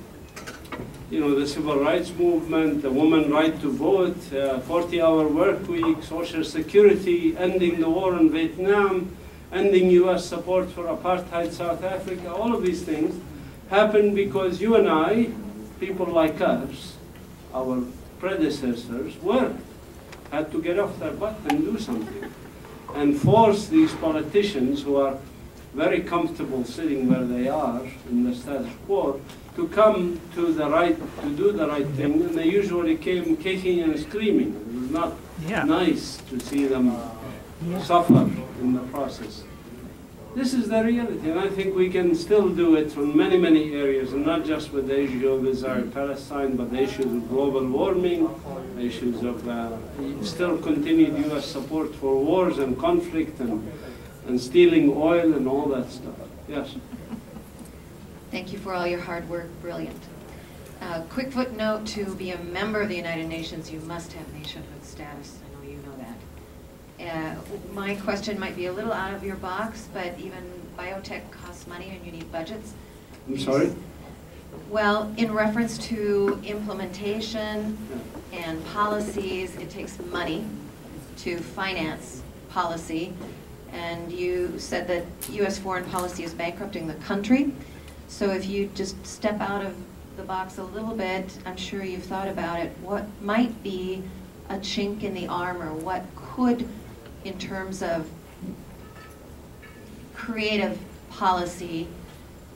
S2: You know, the civil rights movement, the women's right to vote, 40-hour work week, social security, ending the war in Vietnam, ending US support for apartheid South Africa, all of these things happened because you and I, people like us, our predecessors, worked. Had to get off their butt and do something, and force these politicians who are very comfortable sitting where they are in the status quo to come to the right, to do the right thing, and they usually came kicking and screaming. It was not nice to see them suffer in the process. This is the reality, and I think we can still do it from many, many areas, and not just with the issue of Israel-Palestine, but the issues of global warming, the issues of still continued U.S. support for wars and conflict and stealing oil and all that stuff. Yes?
S11: Thank you for all your hard work. Brilliant. Quick footnote, to be a member of the United Nations, you must have nationhood status. I know you know that. My question might be a little out of your box, but even biotech costs money and you need budgets.
S2: I'm sorry?
S11: Well, in reference to implementation and policies, it takes money to finance policy. And you said that U.S. foreign policy is bankrupting the country. So if you just step out of the box a little bit, I'm sure you've thought about it, what might be a chink in the armor? What could, in terms of creative policy,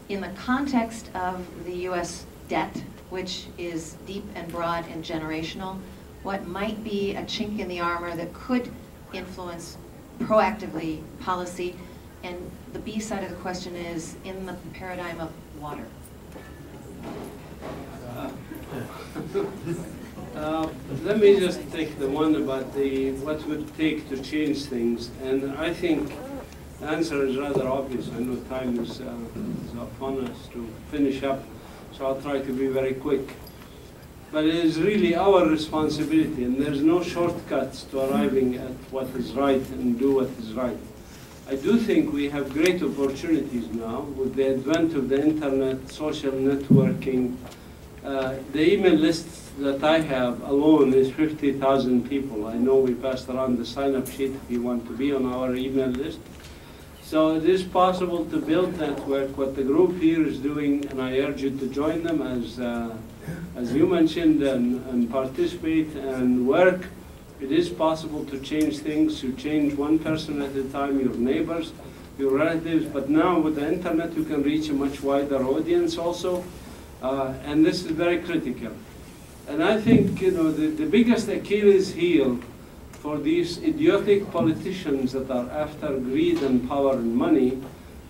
S11: in the context of the U.S. debt, which is deep and broad and generational, what might be a chink in the armor that could influence proactively policy? And the B side of the question is in the paradigm of water.
S2: Let me just take the one about what would it take to change things. And I think the answer is rather obvious. I know time is upon us to finish up, so I'll try to be very quick. But it is really our responsibility, and there's no shortcuts to arriving at what is right and do what is right. I do think we have great opportunities now with the advent of the internet, social networking, The email list that I have alone is 50,000 people. I know we passed around the sign-up sheet if you want to be on our email list. So it is possible to build network. What the group here is doing, and I urge you to join them as you mentioned, and participate and work. It is possible to change things, to change one person at a time, your neighbors, your relatives, but now with the internet you can reach a much wider audience also, and this is very critical. And I think, you know, the biggest Achilles heel for these idiotic politicians that are after greed and power and money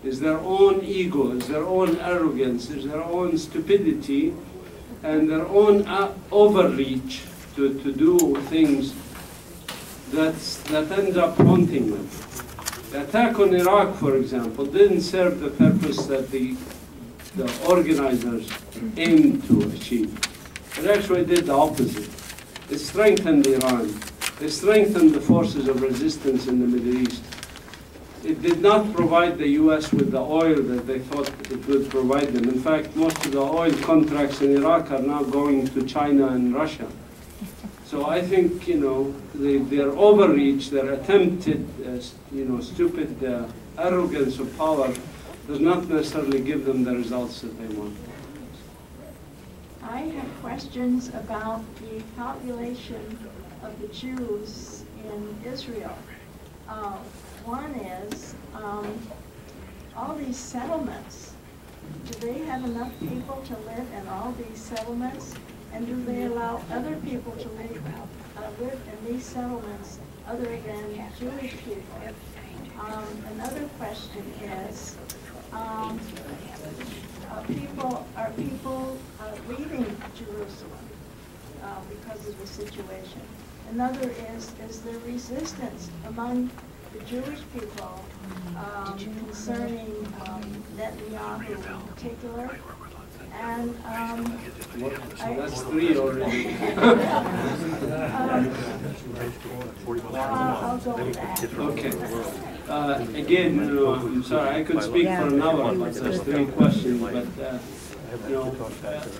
S2: is their own ego, is their own arrogance, is their own stupidity, and their own overreach to do things that end up haunting them. The attack on Iraq, for example, didn't serve the purpose that the organizers aimed to achieve. It actually did the opposite. It strengthened Iran. It strengthened the forces of resistance in the Middle East. It did not provide the U.S. with the oil that they thought it would provide them. In fact, most of the oil contracts in Iraq are now going to China and Russia. So I think, you know, their overreach, their attempted, you know, stupid arrogance of power does not necessarily give them the results that they want.
S12: I have questions about the population of the Jews in Israel. One is, all these settlements, do they have enough people to live in all these settlements? And do they allow other people to live in these settlements other than Jewish people? Another question is, are people leaving Jerusalem because of the situation? Another is there resistance among the Jewish people concerning Netanyahu in particular? And
S2: that's three already.
S12: I'll go with that.
S2: Okay. Again, you know, I'm sorry, I could speak for an hour about those three questions, but you know,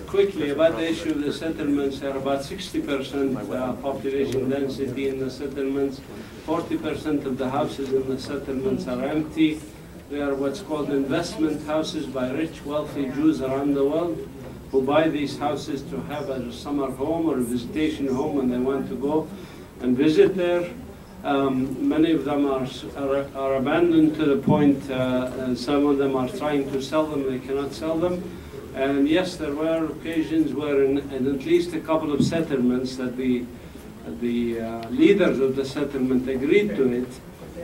S2: quickly about the issue of the settlements, there are about 60% population density in the settlements. 40% of the houses in the settlements are empty. They are what's called investment houses by rich, wealthy Jews around the world who buy these houses to have as a summer home or a visitation home when they want to go and visit there. Many of them are abandoned to the point some of them are trying to sell them, they cannot sell them. And yes, there were occasions where in at least a couple of settlements that the leaders of the settlement agreed to it.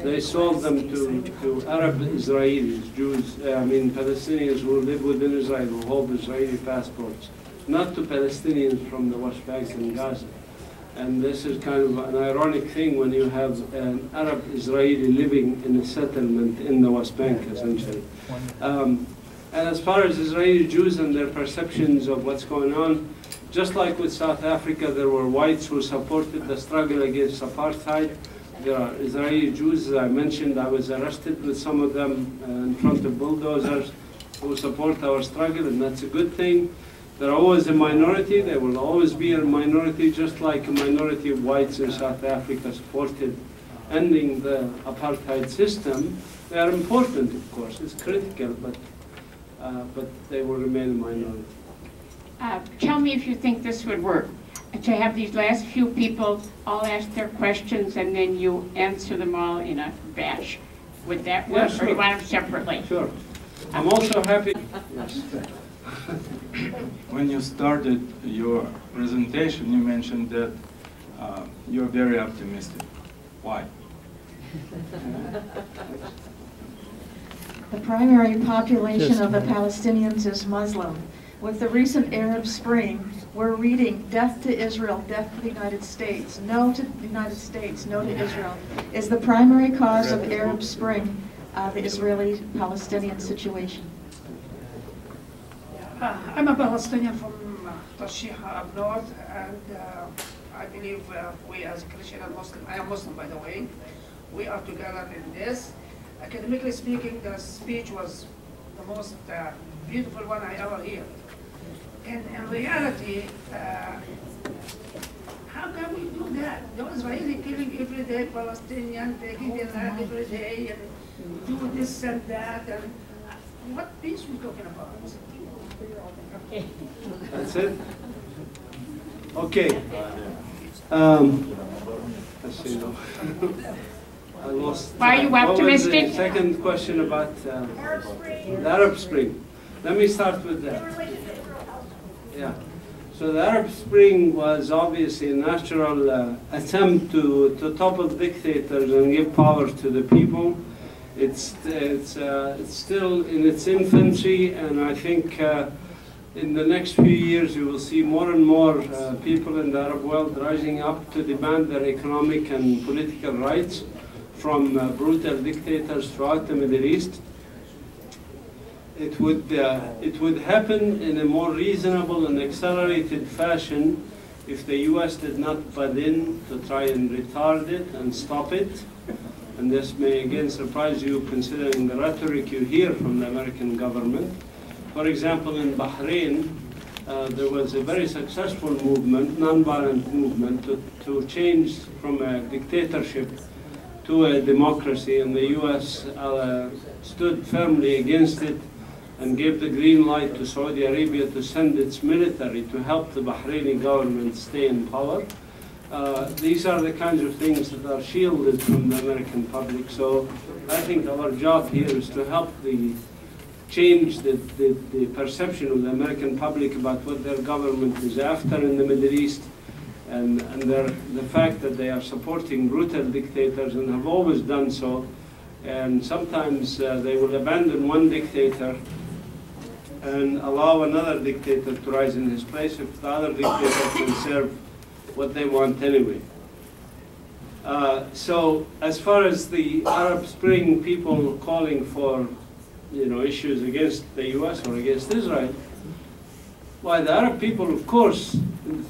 S2: They sold them to Arab Israelis, Jews, Palestinians who live within Israel, who hold Israeli passports, not to Palestinians from the West Bank and Gaza. And this is kind of an ironic thing when you have an Arab Israeli living in a settlement in the West Bank, essentially. And as far as Israeli Jews and their perceptions of what's going on, just like with South Africa, there were whites who supported the struggle against apartheid. There are Israeli Jews, as I mentioned. I was arrested with some of them in front of bulldozers who support our struggle, and that's a good thing. They're always a minority. There will always be a minority, just like a minority of whites in South Africa supported ending the apartheid system. They are important, of course. It's critical, but they will remain a minority.
S1: Tell me if you think this would work. To have these last few people all ask their questions and then you answer them all in a batch. Would that work,
S2: sure.
S1: Or do you want them separately?
S2: Sure. I'm also happy. Yes.
S13: When you started your presentation, you mentioned that you're very optimistic. Why?
S12: The primary population of the Palestinians is Muslim. With the recent Arab Spring, we're reading death to Israel, death to the United States, no to the United States, no to Israel. Is the primary cause of Arab Spring the Israeli-Palestinian situation?
S14: I'm a Palestinian from Tashih up north, and I believe we as Christian and Muslim, I am Muslim by the way, we are together in this. Academically speaking, the speech was the most beautiful one I ever heard. In reality, how can we do that? The Israelis killing every day, Palestinian taking their land every day, and do this and that, and what peace we talking about?
S1: Okay.
S2: That's it? Okay. Let's see now. I lost.
S1: Why are you optimistic?
S2: What was the second question about the Arab Spring? Let me start with that. Yeah. So the Arab Spring was obviously a natural attempt to topple dictators and give power to the people. It's still in its infancy, and I think in the next few years you will see more and more people in the Arab world rising up to demand their economic and political rights from brutal dictators throughout the Middle East. It would happen in a more reasonable and accelerated fashion if the US did not butt in to try and retard it and stop it. And this may again surprise you considering the rhetoric you hear from the American government. For example, in Bahrain, there was a very successful movement, nonviolent movement, to change from a dictatorship to a democracy, and the US stood firmly against it and gave the green light to Saudi Arabia to send its military to help the Bahraini government stay in power. These are the kinds of things that are shielded from the American public. So I think our job here is to help change the perception of the American public about what their government is after in the Middle East, and the fact that they are supporting brutal dictators and have always done so. And sometimes they will abandon one dictator and allow another dictator to rise in his place if the other dictator can serve what they want anyway. So as far as the Arab Spring, people calling for issues against the US or against Israel, why the Arab people, of course,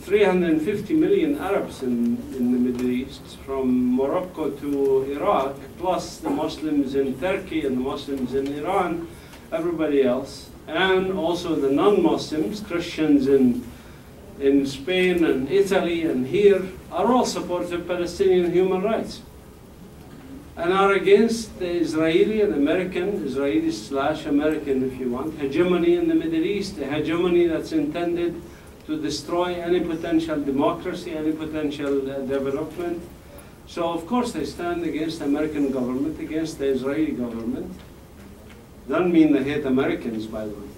S2: 350 million Arabs in the Middle East, from Morocco to Iraq, plus the Muslims in Turkey and the Muslims in Iran, everybody else, and also the non-Muslims, Christians in Spain and Italy and here, are all supportive of Palestinian human rights and are against the Israeli and American, Israeli/American if you want, hegemony in the Middle East, a hegemony that's intended to destroy any potential democracy, any potential development. So of course they stand against the American government, against the Israeli government. Doesn't mean they hate Americans, by the way.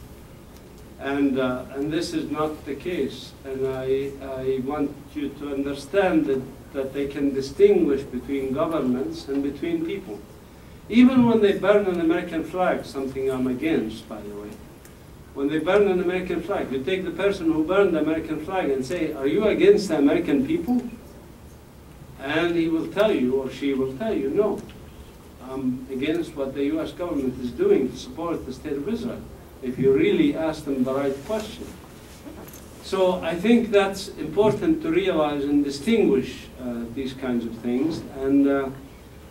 S2: And this is not the case. And I want you to understand that they can distinguish between governments and between people. Even when they burn an American flag, something I'm against, by the way. When they burn an American flag, you take the person who burned the American flag and say, are you against the American people? And he will tell you, or she will tell you, no. I'm against what the US government is doing to support the State of Israel, if you really ask them the right question. So I think that's important to realize and distinguish these kinds of things.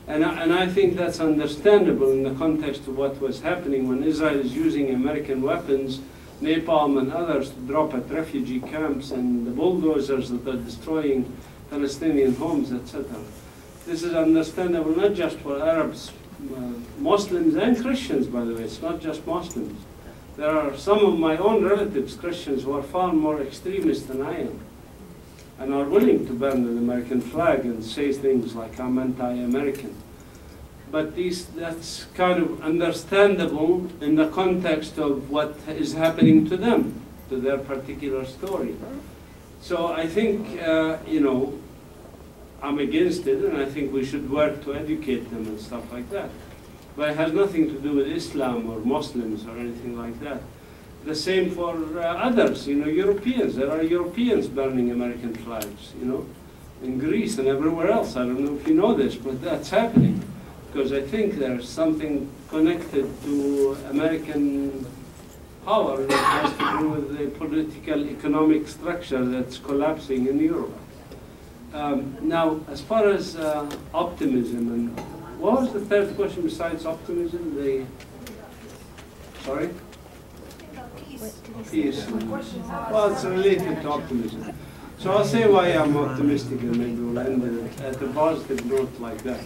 S2: And I think that's understandable in the context of what was happening when Israel is using American weapons, napalm and others, to drop at refugee camps, and the bulldozers that are destroying Palestinian homes, etc. This is understandable not just for Arabs, Muslims and Christians, by the way. It's not just Muslims. There are some of my own relatives, Christians, who are far more extremist than I am, and are willing to burn an American flag and say things like, I'm anti-American. But that's kind of understandable in the context of what is happening to them, to their particular story. So I think, I'm against it, and I think we should work to educate them and stuff like that. But it has nothing to do with Islam or Muslims or anything like that. The same for others, Europeans. There are Europeans burning American flags, in Greece and everywhere else. I don't know if you know this, but that's happening. Because I think there's something connected to American power that has to do with the political, economic structure that's collapsing in Europe. Now, as far as optimism, and what was the third question besides optimism? Sorry? Peace. Well, it's related to optimism. So I'll say why I'm optimistic, and maybe we'll end at a positive note like that.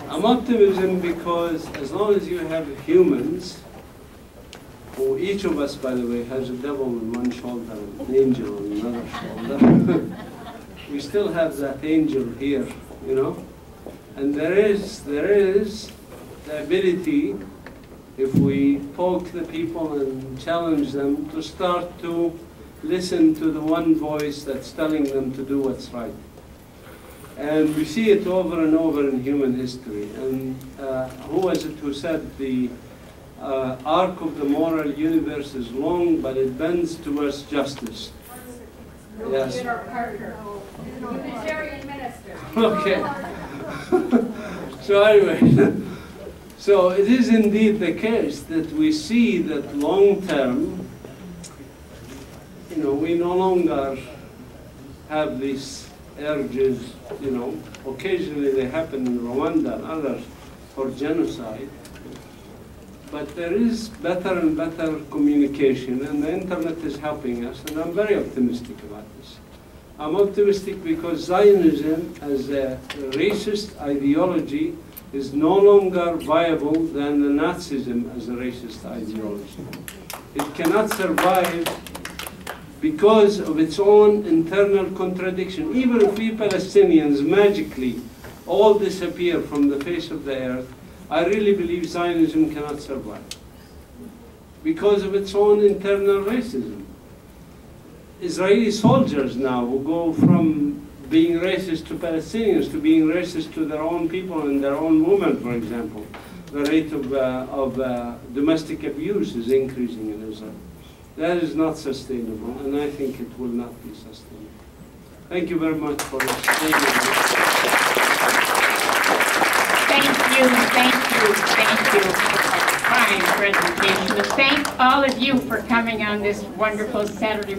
S2: I'm optimism because as long as you have humans, or each of us, by the way, has a devil on one shoulder and an angel on another shoulder, we still have that angel here, you know? And there is the ability, if we poke the people and challenge them, to start to listen to the one voice that's telling them to do what's right. And we see it over and over in human history. And who was it who said the arc of the moral universe is long, but it bends towards justice? Yes.
S15: Unitarian minister.
S2: Okay. So anyway, so it is indeed the case that we see that long term, you know, we no longer have these urges, you know, occasionally they happen in Rwanda and others for genocide, but there is better and better communication, and the internet is helping us, and I'm very optimistic about this. I'm optimistic because Zionism as a racist ideology is no longer viable than the Nazism as a racist ideology. It cannot survive because of its own internal contradiction. Even if we Palestinians magically all disappear from the face of the earth, I really believe Zionism cannot survive because of its own internal racism. Israeli soldiers now will go from being racist to Palestinians to being racist to their own people and their own women, for example. The rate of domestic abuse is increasing in Israel. That is not sustainable, and I think it will not be sustainable. Thank you very much for explaining this.
S1: Thank you for a fine presentation. Thank all of you for coming on this wonderful Saturday